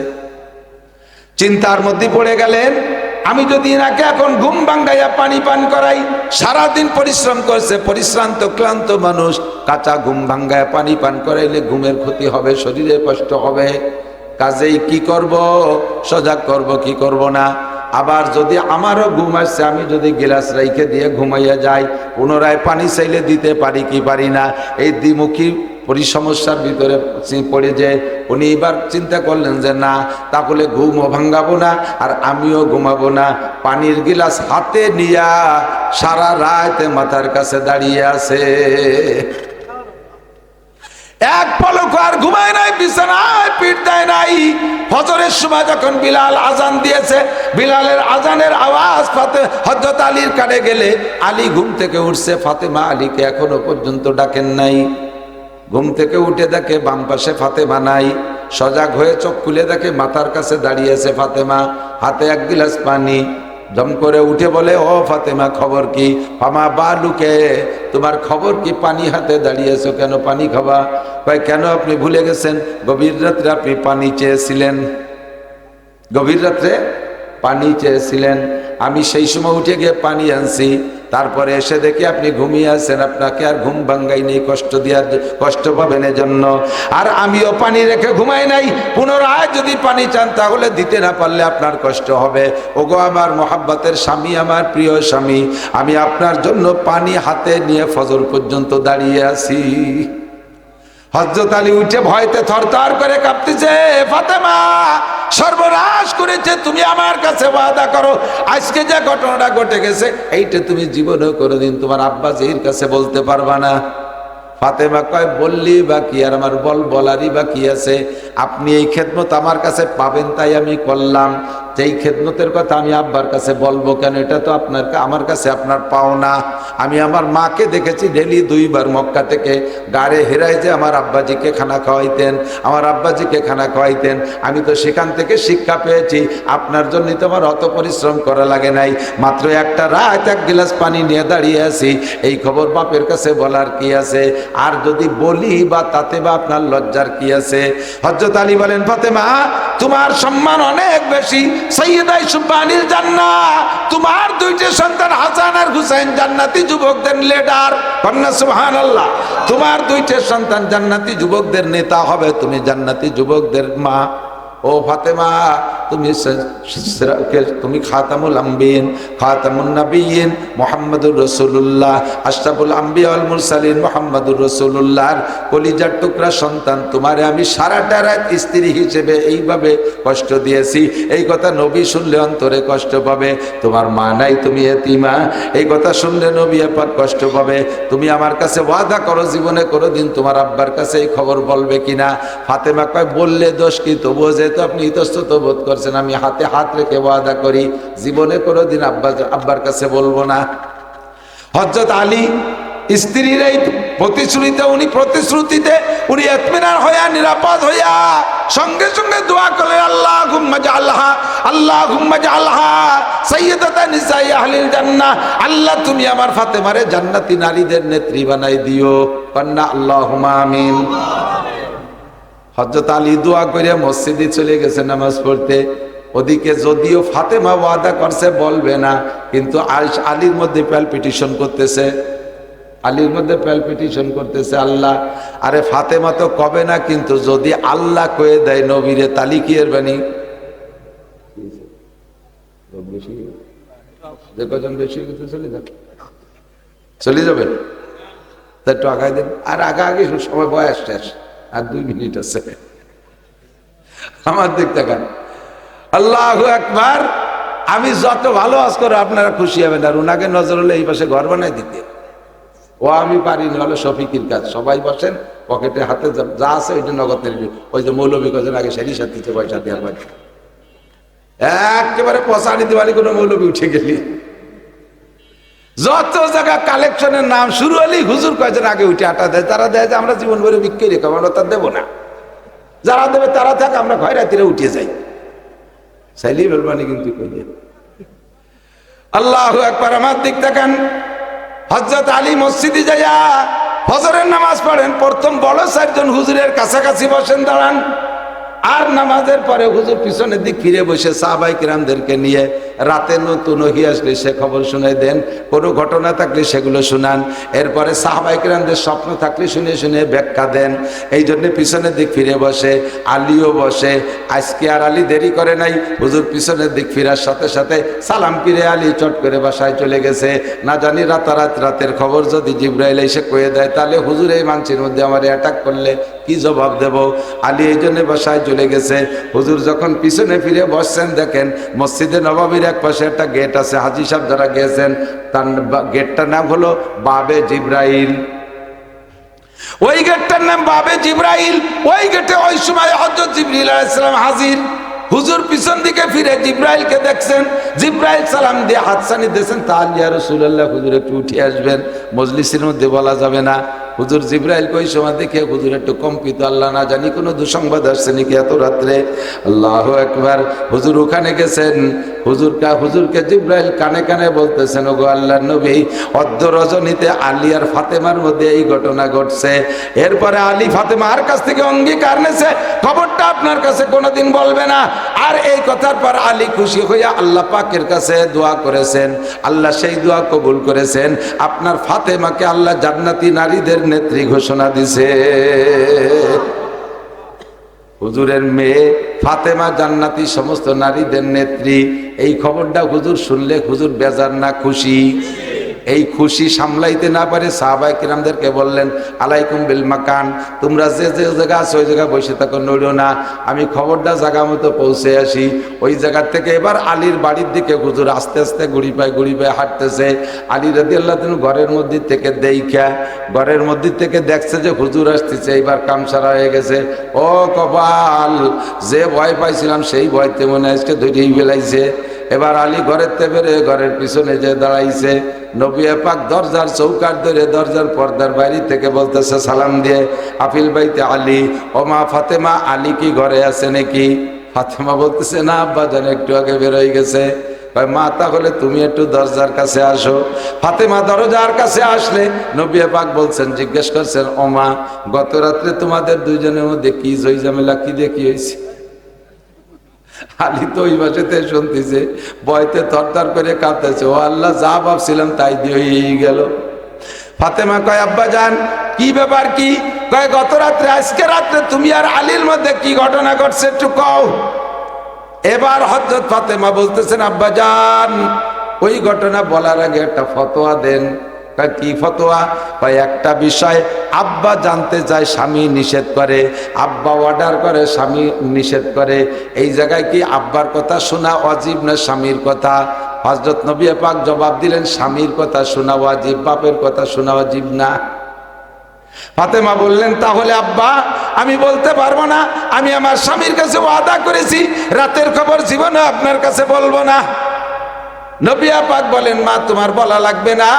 A: চিন্তার মধ্যে পড়ে গেলেন, আমি যদি এনাকে এখন ঘুম ভাঙ্গাইয়া পানি পান করাই, সারাদিন পরিশ্রম করছে, পরিশ্রান্ত ক্লান্ত মানুষ, কাঁচা ঘুম ভাঙ্গায় পানি পান করাইলে ঘুমের ক্ষতি হবে, শরীরে কষ্ট হবে। কাজেই কি করব, সজাগ করব কি করব না। আবার যদি আমারও ঘুম আসছে, আমি যদি গ্লাস রাইখে দিয়ে ঘুমাইয়া যাই, পুনরায় পানি চাইলে দিতে পারি কি পারি না। এই দ্বিমুখী সমস্যার ভিতরে পড়ে যে উনি এবার চিন্তা করলেন যে না, তাহলে ঘুমও ভাঙ্গাবো না আর আমিও ঘুমাবো না। পানির গিলাস হাতে নিয়া সারা রাত মাথার কাছে দাঁড়িয়ে আছে, এক পলক আর ঘুমায় নাই, বিছানায় পিঠ দেয় নাই। ফজরের সময় যখন বিলাল আজান দিয়েছে, বিলালের আজানের আওয়াজ হযরত আলীর কানে গেলে আলী ঘুম থেকে উঠছে, ফাতেমা আলীকে এখনো পর্যন্ত ডাকেন নাই। ঘুম থেকে উঠে দেখে বাম পাশে ফাতেমা নাই। সজাগ হয়ে চোখ খুলে দেখে মাথার কাছে দাঁড়িয়েছে ফাতেমা, হাতে 1 গিলাস পানি। জম করে উঠে বলে, ও ফাতেমা খবর কি? ফামা বালুকে, তোমার খবর কি? পানি হাতে দাঁড়িয়েছো কেন? পানি খাবা? ভাই কেন আপনি ভুলে গেছেন গভীর রাত্রে আপনি পানি চেয়েছিলেন? গভীর রাত্রে পানি চেয়েছিলেন, আমি সেই সময় উঠে গিয়ে পানি আনছি, তারপরে এসে দেখি আপনি ঘুমিয়ে আছেন, আপনাকে আর ঘুম ভাঙ্গাই নেই কষ্ট পাবেন এজন্য। আর আমিও পানি রেখে ঘুমাই নাই, পুনরায় যদি পানি চান তাহলে দিতে না পারলে আপনার কষ্ট হবে। ওগো আমার মোহাব্বতের স্বামী, আমার প্রিয় স্বামী, আমি আপনার জন্য পানি হাতে নিয়ে ফজর পর্যন্ত দাঁড়িয়ে আছি। হযরত আলী উঠে ভয়তে থরথর করে কাঁপতেছে, ফাতেমা সর্বনাশ করেছে, তুমি আমার কাছে ওয়াদা করো আজকে যে ঘটনাটা ঘটে গেছে এইটা তুমি জীবনেও কোনোদিন তোমার আব্বা জির কাছে বলতে পারবা না। ফাতেমা কয়, বললি বা কি আর আমার বলারই বা কি আছে? আপনি এই খেদমত আমার কাছে পাবেন তাই আমি করলাম, যেই খেদমতের কথা আমি আব্বার কাছে বলবো কেন? এটা তো আপনার আমার কাছে আপনার পাওনা। আমি আমার মাকে দেখেছি ডেলি 2 বার মক্কা থেকে গাড়ে হেরায় যে আমার আব্বাজিকে খানা খাওয়াইতেন, আমার আব্বাজিকে খানা খাওয়াইতেন। আমি তো সেখান থেকে শিক্ষা পেয়েছি, আপনার জন্যই তো আমার অত পরিশ্রম করা লাগে নাই, মাত্র একটা রাত 1 গিলাস পানি নিয়ে দাঁড়িয়ে আছি, এই খবর বাপের কাছে বলার কি আছে? আর যদি বলি বা তাতে বা আপনার লজ্জার কি আছে? হযরত আলী বলেন, ফাতেমা তোমার সম্মান অনেক বেশি, সাইয়্যিদা সুবহানিল জান্নাহ, তোমার 2টি সন্তান হাসান আর হুসাইন জান্নাতি যুবকদের লিডার, কন্যা সুবহানাল্লাহ, তোমার 2টি সন্তান জান্নাতি যুবকদের নেতা হবে, তুমি জান্নাতি যুবকদের মা। ও ফাতেমা তুমি খাতামুল আম্বিয়িন, খাতামুন নবিয়্যিন মুহাম্মদুর রাসূলুল্লাহ, আশরাফুল আম্বিয়া ওয়াল মুরসালিন মুহাম্মদুর রাসূলুল্লাহর কলিজার টুকরা সন্তান। তোমারে আমি সারাটা রাত স্ত্রী হিসেবে এইভাবে কষ্ট দিয়েছি, এই কথা নবী শুনলে অন্তরে কষ্ট পাবে। তোমার মা নাই, তুমি এতিমা, এই কথা শুনলে নবী পাক কষ্ট পাবে। তুমি আমার কাছে ওয়াদা করো জীবনে কোনোদিন তোমার আব্বার কাছে এই খবর বলবে কিনা? ফাতেমা কয়, বললে দোষ কি? তবুও যেহেতু আপনি ইতস্তত বোধ করছেন, আমি হাতে হাত রেখে ওয়াদা করি জীবনে কোনোদিন আব্বার কাছে বলবো না। হযরত আলী স্ত্রীর এই প্রতিশ্রুতিতে উনি ইতমিনান হইয়া নিরাপদ হইয়া সঙ্গে সঙ্গে দোয়া করলেন, আল্লাহুম্মা জাআলহা আল্লাহুম্মা জাআলহা সাইয়্যিদাতান নিসাই আহলিল জান্নাহ, আল্লাহ তুমি আমার ফাতেমারে জান্নাতি নারীদের নেত্রী বানাই দিও। কন্যা আল্লাহুম্মা আমিন। হযরত আলী দোয়া করে মসজিদে চলে গেছে নামাজ পড়তে। ওদিকে যদিও ফাতেমা ওয়াদা করছে বলবে না, কিন্তু আলীর মধ্যে প্যালপিটেশন করতেছে, আলীর মধ্যে প্যালপিটেশন করতেছে। আল্লাহ, আরে ফাতেমা তো কবে না, কিন্তু যদি আল্লাহ কয়ে দেয় নবীরে তালি কি এর বাণী যে কজন বেশি চলে যাবেন, তা একটু আগায় দেন। আর আগে সবাই বয়স শেষ, আর 2 মিনিট আছে, আমার দিক তাকান। আল্লাহু আকবার। আমি যত ভালো আজ করে আপনারা খুশি হবেন, আর উনাকে নজর হলে এই পাশে ঘর বানাই দিতে, ও আমি পারিনি, হলো শফিকের কাজ। সবাই বসেন, পকেটে হাতে যা আছে ওইটা নগদ। ওই যে মৌলবী কজন আগে সারি সাথে পয়সা দেওয়ার বাড়ি একেবারে পচানি দিওয়ালি কোনো মৌলবী উঠে গেলি, যত জায়গা কালেকশনের নাম শুরু হলি হুজুর কয়েকজন আগে উঠে আটা দেয়। তারা দেয় যে আমরা জীবন ভরে বিক্রি রেখে, আমরা তার দেবো না, যারা দেবে তারা থাক, আমরা ঘয় রাত্রিরে উঠে যাই। চাইলেই বলবানি কিন্তু কইলে। আল্লাহু আকবার। আমার দিক তাকান। হযরত আলী মসজিদে যাইয়া ফজরের নামাজ পড়েন। প্রথম বড় 4 জন হুজুরের কাছাকাছি বসেন, দাঁড়ান। আর নামাজের পরে হুজুর পিছনের দিক ফিরে বসে সাহাবায়ে কিরামদেরকে নিয়ে রাতে নতুন ওহী আসলে সে খবর শুনে দেন, কোনো ঘটনা থাকলে সেগুলো শুনান। এরপরে সাহাবায়ে কিরামদের স্বপ্ন থাকলে শুনে শুনে ব্যাখ্যা দেন। এই জন্য পিছনের দিক ফিরে বসে, আলীও বসে। আজকে আর আলী দেরি করে নাই, হুজুর পিছনের দিক ফিরার সাথে সাথে সালাম ফিরে আলী চট করে বাসায় চলে গেছে। না জানি রাতের খবর যদি জিবরাইল এসে কয়ে দেয়, তাহলে হুজুর এই মানুষের মধ্যে আমার অ্যাটাক করলে কি জবাব দেব? আলী এই জন্য বাসায় চলে গেছে। হুজুর যখন পিছনে ফিরে বসছেন, দেখেন মসজিদে নববীর এক পাশে একটা গেট আছে। হাজী সাহেব যারা গেছেন, তার গেটটার নাম হলো বাবে জিবরাইল। ওই গেটটার নাম বাবে জিবরাইল। ওই গেটে ওই সময় হযরত জিবরিল আলাইহিস সালাম হাজির। হুজুর পিছন দিকে ফিরে জিবরাইলকে দেখছেন। জিবরাইল সালাম দিয়ে হাতছানি দিয়েছেন, তাহলে ইয়া রাসূলুল্লাহ হুজুর একটু উঠে আসবেন, মজলিসের মধ্যে বলা যাবে না। হুজুর জিব্রাইল কই সময় দেখে হুজুর একটু কম্পিত, আল্লাহ না জানি কোনো দুঃসংবাদ আসছে নাকি এত রাত্রে। আল্লাহু আকবার। হুজুর ওখানে গেছেন, হুজুরকে জিব্রাইল কানে কানে বলতেছেন, ওগো আল্লাহর নবী, অর্ধ রজনীতে আলী আর ফাতেমার মধ্যে এই ঘটনা ঘটছে। এরপরে আলী ফাতেমার কাছ থেকে অঙ্গীকার নেছে খবরটা আপনার কাছে কোনোদিন বলবে না। আর এই কথার পর আলী খুশি হইয়া আল্লাহ পাকের কাছে দোয়া করেছেন, আল্লাহ সেই দোয়া কবুল করেছেন। আপনার ফাতেমাকে আল্লাহ জান্নাতি নারীদের নেত্রী ঘোষণা দিছে। হুজুরের মেয়ে ফাতেমা জান্নাতি সমস্ত নারীদের নেত্রী। এই খবরটা হুজুর শুনলে হুজুর বেজার না খুশি? এই খুশি সামলাইতে না পারে সাহাবায়ে কিরামদেরকে বললেন, আলাইকুম বিল মাকান, তোমরা যে যে জায়গা আছে ওই জায়গায় বসে থাকো, নড়িও না, আমি খবরটা জায়গা মতো পৌঁছে আসি। ওই জায়গার থেকে এবার আলীর বাড়ির দিকে হুজুর আস্তে আস্তে গুড়ি পায়ে হাঁটতেছে। আলী রাদিয়াল্লাহু তাআলা ঘরের মধ্যে থেকে ঘরের মধ্যে থেকে দেখছে যে হুজুর আসতেছে, এইবার কামসারা হয়ে গেছে। ও কপাল, যে ভয় পাইছিলাম সেই ভয়তে মনে আজকে ধরেই ফেলাইছে। এবার আলী ঘরের তেবেরে ঘরের পিছনে যে দাঁড়াইছে, নবী পাক দরজার চৌকাঠ ধরে দরজার পর্দার বাইরে থেকে বলতেছে সালাম দিয়ে, আফিল বাইতে আলী, ও মা ফাতেমা, আলী কি ঘরে আছে নাকি? ফাতেমা বলতেছে, না আব্বা জান একটু আগে বেরোয় গেছে। মা তাহলে তুমি একটু দরজার কাছে আসো। ফাতেমা দরজার কাছে আসলে নবী পাক বলছেন, জিজ্ঞেস করছেন, ও মা, গত রাত্রে তোমাদের দুইজনের মধ্যে কি জয় ঝামেলা, কি দেখি হয়েছে? আলী তো ওই বাসাতে শুনতেছে, ভয়তে থরথর করে কাঁপতেছে। ও আল্লাহ, যা ভাবছিলাম তাই দিয়ে গেল। ফাতেমা কয়, আব্বা জান কি ব্যাপার? কি কয়, গত রাত্রে, আজকে রাত্রে তুমি আর আলীর মধ্যে কি ঘটনা ঘটছে একটু কও। এবার হযরত ফাতেমা বলতেছেন, আব্বা জান ওই ঘটনা বলার আগে একটা ফতোয়া দেন। কি ফতোয়া? কয়, একটা বিষয় আব্বা জানতে চায়, স্বামী নিষেধ করে, আব্বা অর্ডার করে, স্বামী নিষেধ করে। এই জায়গায় কি আব্বার কথা শোনা ওয়াজিব না স্বামীর কথা? হযরত নবী পাক জবাব দিলেন, স্বামীর কথা শোনা ওয়াজিব, বাপের কথা শোনা ওয়াজিব না। ফাতেমা বললেন, তাহলে আব্বা আমি বলতে পারবো না, আমি আমার স্বামীর কাছে ওয়াদা করেছি রাতের খবর জীবনে আপনার কাছে বলবো না। নবী পাক বলেন, মা তোমার বলা লাগবে না,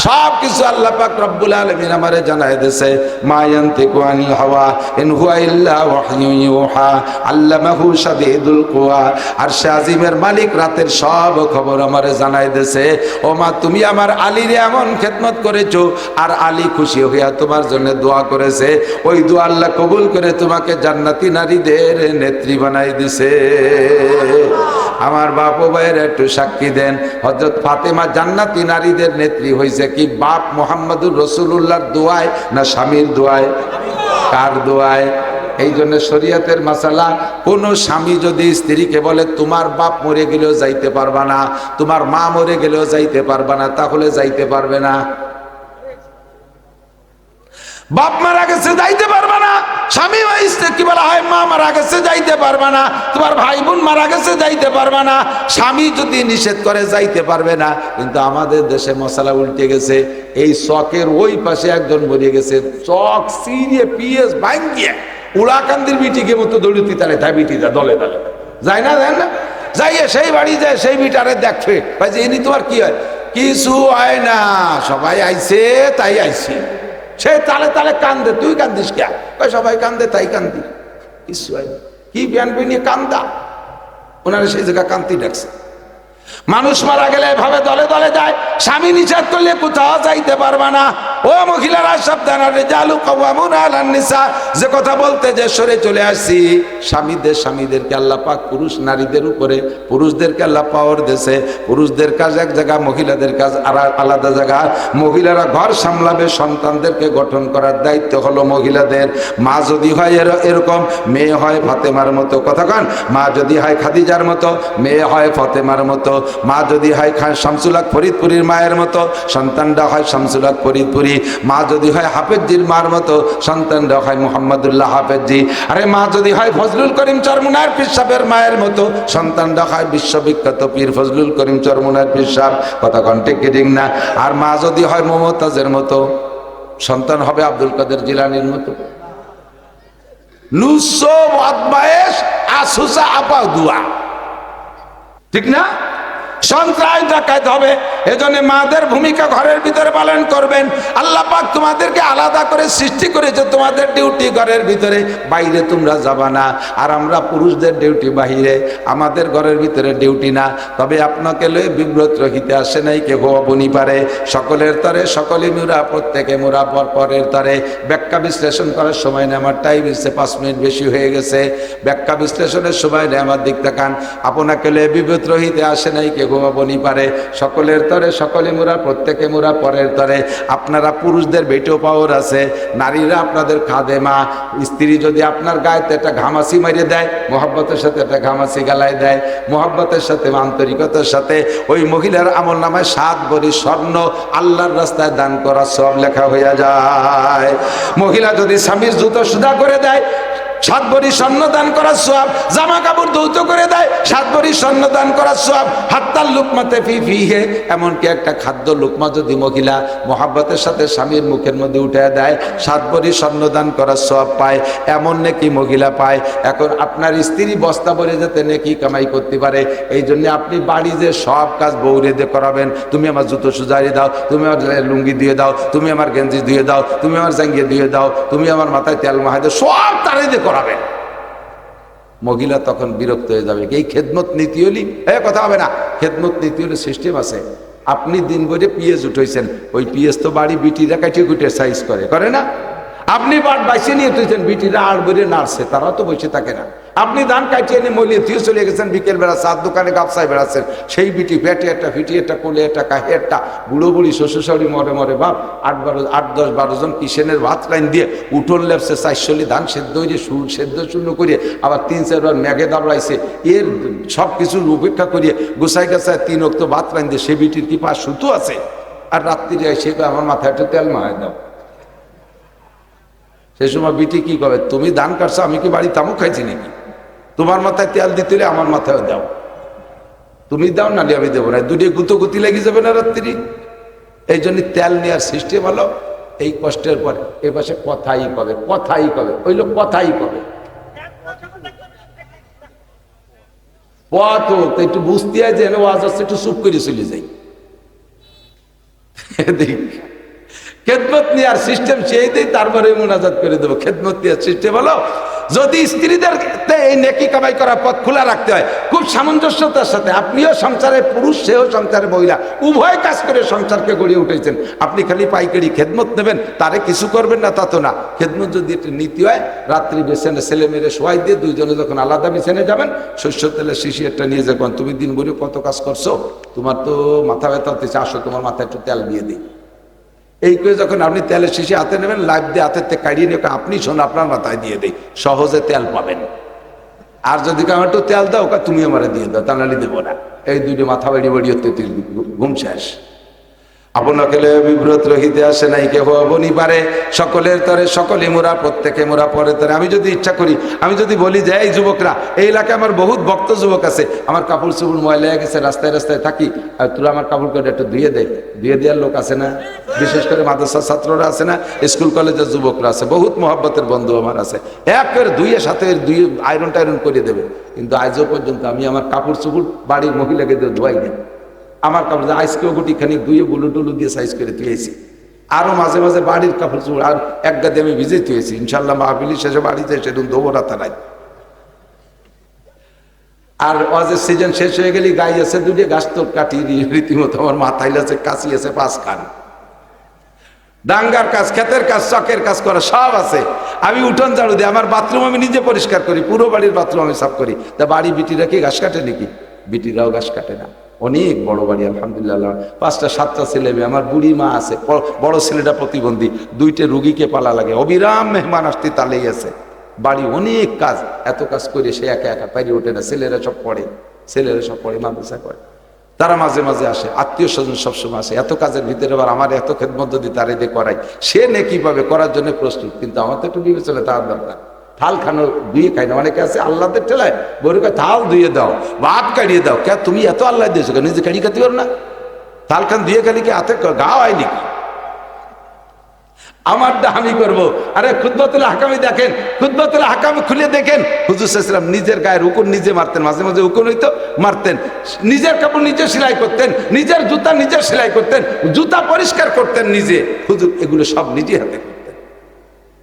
A: সব কিছু আল্লাহ পাক রব্বুল আলামিন আমারে জানায় দিয়েছে। মা ইয়ানতিকু আনিল হাওয়া ইন হুয়া ইল্লা ওয়াহয়ু ইউহা আল্লামাহু শাদীদুল কুওয়া। আরশে আজিমের মালিক রাতের সব খবর আমারে জানায় দিয়েছে। ও মা, তুমি আমার আলীর এমন খেদমত করেছো, আর আলী খুশি হইয়া তোমার জন্য দোয়া করেছে। ওই দোয়া আল্লাহ কবুল করে তোমাকে জান্নাতি নারীদের নেত্রী বানাই দিছে। আমার বাপ ও ভাইয়ের একটু সাক্ষী দেন, হযরত ফাতেমা জান্নাতি নারীদের নেত্রী হয়েছে কি বাপ মুহাম্মদুর রাসূলুল্লাহর দোয়ায় না স্বামীর দোয়ায়? কার দোয়ায়? এই জন্য শরীয়তের মাসালা, কোন স্বামী যদি স্ত্রীকে বলে তোমার বাপ মরে গেলেও যাইতে পারবা না, তোমার মা মরে গেলেও যাইতে পারবা না, তাহলে যাইতে পারবে না। বাপ মারা গেছে যাইতে পারবা না, স্বামী বা স্ত্রী কি বলা হয়, মা মারা গেছে যাইতে পারবা না, তোমার ভাই বোন মারা গেছে যাইতে পারবা না। স্বামী যদি নিষেধ করে যাইতে পারবে না। কিন্তু আমাদের দেশে মশলা উল্টে গেছে। এই চকের ওই পাশে একজন মরে গেছে, চক সিরিয়ে পিএস ভাঙ্গিয়ে উড়াকান্দির বিটিকে মতো দৌড়িতে তালে তাই বিটিটা দলে দলে যায় না, যায় না, যাইয়ে সেই বাড়ি যায়, সেই বিটারে দেখবে যে ইনি তোমার কি হয়, কিছু হয় না, সবাই আইছে তাই আইছি। সে তালে তালে কান্দে, তুই কান্দিস কে? সবাই কান্দে তাই কান্দি, কিছু হয় না। কি বিয়ান বিনিয়ে কান্দা, ওনারা সেই জায়গা কান্তি ডাকছে। মানুষ মারা গেলে এভাবে দলে দলে যায়, স্বামী নিষেধ করলে কোথাও যাইতে পারবা না। ও মহিলারা সাবধান, রিজালু কাওয়ামুনা আলান নিসা, যে কথা বলতে যে সরে চলে আসছি, স্বামীদেরকে আল্লাহ পাক পুরুষ নারীদের উপরে, পুরুষদেরকে আল্লাহ পাওয়ার দেশে, পুরুষদের কাজ এক জায়গা, মহিলাদের কাজ আর আলাদা জায়গা। মহিলারা ঘর সামলাবে, সন্তানদেরকে গঠন করার দায়িত্ব হলো মহিলাদের। মা যদি হয় এরকম, মেয়ে হয় ফাতেমার মতো, কথা কন, মা যদি হয় খাদিজার মতো, মেয়ে হয় ফাতেমার মতো। মা যদি হয় শামসুল হক ফরিদপুরীর মায়ের মতো, সন্তানরা হয় শামসুল হক ফরিদপুরী। মা যদি হয় হাফেজজির মার মতো, সন্তানরা হয় মুহাম্মদুল্লাহ হাফেজজি। আরে মা যদি হয় ফজলুল করিম চরমুনার পীর সাহেবের মায়ের মতো, সন্তানরা হয় বিশ্ববিখ্যাত পীর ফজলুল করিম চরমুনার পীর সাহেব, কথা কন ঠিক কি ঠিক না? আর মা যদি হয় মমতাজের মতো, সন্তান হবে আব্দুল কাদের জিলানীর মতো। নুসো বদমায়েশ আসুসা আপা দুয়া, ঠিক না? সন্ত্রাস ডাকাত হবে। এজন্য মাদের ভূমিকা ঘরের ভিতরে পালন করবেন। আল্লাহ পাক তোমাদেরকে আলাদা করে সৃষ্টি করেছে, তোমাদের ডিউটি ঘরের ভিতরে, বাইরে তোমরা যাবা না। আর আমরা পুরুষদের ডিউটি বাহিরে, আমাদের ঘরের ভিতরে ডিউটি না। তবে আপনাকে লয়ে বিব্রত রহিতে আসে নাই কে হবনি পারে। সকলের তরে সকলে মুরা, প্রত্যেকে মুরা পরের তরে। ব্যাখ্যা বিশ্লেষণ করার সময় নেই, আমার টাইম এসে 5 মিনিট বেশি হয়ে গেছে। ব্যাখ্যা বিশ্লেষণের সময় নেই, আমার দিক তাকান। আপনাকে লয়ে বিব্রত রহিতে আসে নাই কে হবনি পারে। সকলের তরে সকলে মুরা, প্রত্যেকে মুরা পরের তরে। আপনারা পুরুষদের বেটো পাওয়ার আছে, নারীরা আপনাদের খাদেমা। স্ত্রী যদি আপনার গায়েতে একটা ঘামাসি মারিয়ে দেয়, মোহাব্বতের সাথে একটা ঘামাসি গালায় দেয়, মোহাব্বতের সাথে আন্তরিকতার সাথে, ওই মহিলার আমল নামায় 7 ভরি স্বর্ণ আল্লাহর রাস্তায় দান করা সব লেখা হইয়া যায়। মহিলা যদি স্বামীর জুতো সুদা করে দেয়, 7 ভরি স্বর্ণ দান করার সওয়াব। জামা কাপড় ধৌত করে দেয়, 7 ভরি স্বর্ণ দান করার সওয়াব। হাত্তাল লুকমাতে ফি ফিহে, এমনকি একটা খাদ্য লুকমা যদি মহিলা মোহাব্বতের সাথে স্বামীর মুখের মধ্যে উঠে দেয়, 7 ভরি স্বর্ণ দান করার সওয়াব পায়। এমন নেকি মহিলা পায়। এখন আপনার স্ত্রী বস্তা ভরে যাতে নেকি কামাই করতে পারে, এই জন্য আপনি বাড়ি যে সব কাজ বউরে দিয়ে করাবেন। তুমি আমার জুতো সুজারি দাও, তুমি আমার লুঙ্গি দিয়ে দাও, তুমি আমার গেঞ্জি দিয়ে দাও, তুমি আমার জাঙ্গিয়ে দিয়ে দাও, তুমি আমার মাথায় তেল মাহাই দাও, সব তারে দিয়ে করাবেন। মহিলা তখন বিরক্ত হয়ে যাবে। এই খেদমত নীতি হলি কথা হবে না। খেদমত নীতি হলে সিস্টেম আছে। আপনি দিন ভরে পিএস উঠেছেন, ওই পিএস তো বাড়ি বিটিরা কাটিয়ে কুটে সাইজ করে না। আপনি বাট বাইসে নিয়ে তুইছেন, বিটিরা আর বলে নাড়ছে, তারা তো বসে থাকে না। আপনি ধান কাটিয়ে নিয়ে মলিয়ে তুই চলে গেছেন, বিকেল বেলা 7 দোকানে গাপসায় বেড়াচ্ছেন। সেই বিটি পেটে একটা, ফিটি একটা, কোলে একটা, কাহে একটা, বুড়ো বুড়ি শ্বশুর শাড়ি মরে মরে বাপ 8-10-12 জন কিষেনের ভাত লাইন দিয়ে উঠোন লেপসে 400 ধান সেদ্ধ হয়ে সেদ্ধ শূন্য করিয়ে আবার 3-4 বার ম্যাগে দাবড়াইছে। এর সব কিছুর উপেক্ষা করিয়ে গোসাই গাছায় 3 অক্ত ভাত লাইন দিয়ে সে বিটির কি 5 সুতো আছে? আর রাত্রিরে সে আমার মাথায় একটু তেল মাহায় দাও। সে সময় বিটি কি করে, তুমি দান কাটছো, আমি কি বাড়ি তামুক খাইছি নাকি? তোমার মাথায় তেল দিতে আমার মাথায় দাও, তুমি দাও, নালে আমি দেবো না। দুটি গুতি লেগে যাবে না রাত্রি। এই জন্য তেল নেওয়ার সিস্টেম হলো এই কষ্টের পরে এ পাশে কথাই কবে, ওই লোক কথাই কবে। পথ একটু বুঝতে হয় যে ওয়াজ আসছে, একটু চুপ করে চলে যাই। খেদমত নেওয়ার সিস্টেম সেই দেয়, তারপরে মুনাজাত করে দেবো। খেদমত নেওয়ার সিস্টেম হলো, যদি স্ত্রীদের এই নেকি কামাই করার পথ খোলা রাখতে হয় খুব সামঞ্জস্যতার সাথে। আপনিও সংসারের পুরুষ, সেও সংসারের মহিলা, উভয় কাজ করে সংসারকে গড়িয়ে উঠেছেন। আপনি খালি পাইকারি খেদমত নেবেন, তারে কিছু করবেন না, তা তো না। খেদমত যদি একটা নীতি হয়, রাত্রি বেছেনে ছেলে মেয়েরে শোয়াই দিয়ে দুইজনে যখন আলাদা বেছেনে যাবেন, শস্য তেলের শিশি একটা নিয়ে যাবেন। তুমি দিন ভরে কত কাজ করছো, তোমার তো মাথা ব্যথা হতেছে, আসো তোমার মাথায় একটু তেল দিয়ে দিই। এই করে যখন আপনি তেলের শিশি হাতে নেবেন, লাইফ দিয়ে হাতের থেকে কাড়িয়ে নিয়ে আপনি শোন আপনার মাথায় দিয়ে দেয়, সহজে তেল পাবেন। আর যদি আমার একটু তেল দাও, তুমি আমার দিয়ে দাও, তা নাহলে দেবো না। এই দুটো মাথা বাড়ি বাড়িয়ে ঘুম শেষ। আপনাকে বিব্রত রহিতে আসে নাই কেহ বনি পারে। সকলের তরে সকলে মোরা, প্রত্যেকে মোরা পরে তরে। আমি যদি ইচ্ছা করি, আমি যদি বলি যে এই যুবকরা, এই এলাকায় আমার বহুত ভক্ত যুবক আছে, আমার কাপড় চুপড় ময়লা হয়ে গেছে, রাস্তায় রাস্তায় থাকি, আর তোরা আমার কাপড় করে একটু ধুয়ে দেয়, ধুয়ে দেওয়ার লোক আছে না? বিশেষ করে মাদ্রাসার ছাত্ররা আছে না, স্কুল কলেজের যুবকরা আছে, বহুত মহব্বতের বন্ধু আমার আছে, এক করে ধুয়ে সাথে ধুয়ে আয়রন টাইরন করে দেবে। কিন্তু আজও পর্যন্ত আমি আমার কাপড় চুপড় বাড়ির মহিলাকে দিয়ে ধোয়াই দেয়। আমার কাপড় আইসকেও গুটি খানিক ধুয়ে বুলু টুলু দিয়ে সাইজ করে তুয়েছি। আরো মাঝে মাঝে বাড়ির কাপড় চুপড় আর এক গাদে আমি ভিজে তুয়েছি। ইনশাল্লাহ মাহফিলি শেষে বাড়িতে সেরকম দেবো রাতা নাই। আর ওয়াজের সিজন শেষ হয়ে গেলে গাই আছে দুটো, গাছ তো কাটিয়ে দিয়ে রীতিমতো আমার মাথায় আছে, কাশি আছে 5 খান, ডাঙ্গার কাজ, ক্ষেতের কাজ, চকের কাজ করা সব আছে। আমি উঠোন ঝাড়ু দিই, আমার বাথরুম আমি নিজে পরিষ্কার করি, পুরো বাড়ির বাথরুম আমি সাফ করি। তা বাড়ি বিটিরা কি ঘাস কাটে নাকি? বিটিরাও ঘাস কাটে না। অনেক বড় বাড়ি আলহামদুলিল্লাহ, 5টা-7টা ছেলে মেয়ে। আমার বুড়ি মা আছে, বড় ছেলেটা প্রতিবন্ধী, 2টে রুগীকে পালা লাগে, অবিরাম মেহমান আসতে তালেই আছে। বাড়ি অনেক কাজ, এত কাজ করে সে একা একা পারি ওঠে না। ছেলেরা সব পড়ে মাদ্রাসা করে, তারা মাঝে মাঝে আসে, আত্মীয় স্বজন সবসময় আসে। এত কাজের ভিতরে আবার আমার এত খেদমত যদি তার এদের করাই, সে নেকি পাবে, করার জন্য প্রস্তুত। কিন্তু আমার তো একটু বিবেচনা তার দরকার। থাল খানো ধুয়ে খাই না, অনেকে আছে আল্লাহদের ঠেলায় বউকে থাল ধুয়ে দাও, ভাত কাড়িয়ে দাও। কে তুমি এত আল্লাহ দিয়েছো, নিজে কাড়ি খাতে পারো না? থাল খান ধুয়ে খালি কি হাতে গা হয় নাকি? আমারটা আমি করব। আরে খুতবাতুল হাকামি দেখেন, খুতবাতুল হাকামি খুলে দেখেন, হুজুর সাল্লাল্লাহু আলাইহি ওয়াসাল্লাম নিজের গায়ের উকুন নিজে মারতেন, মাঝে মাঝে উকুন হইতো মারতেন, নিজের কাপড় নিজে সেলাই করতেন, নিজের জুতা নিজে সেলাই করতেন, জুতা পরিষ্কার করতেন নিজে, হুজুর এগুলো সব নিজে হাতে করতেন।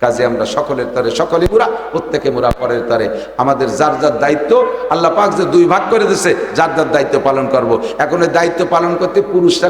A: কাজে আমরা সকলের তরে সকলে মুরা, প্রত্যেকে মুরা পরের তরে। আমাদের যার যার দায়িত্ব আল্লাহ পাক যে দুই ভাগ করে দিয়েছে, যার যার দায়িত্ব পালন করব। এখন এই দায়িত্ব পালন করতে পুরুষরা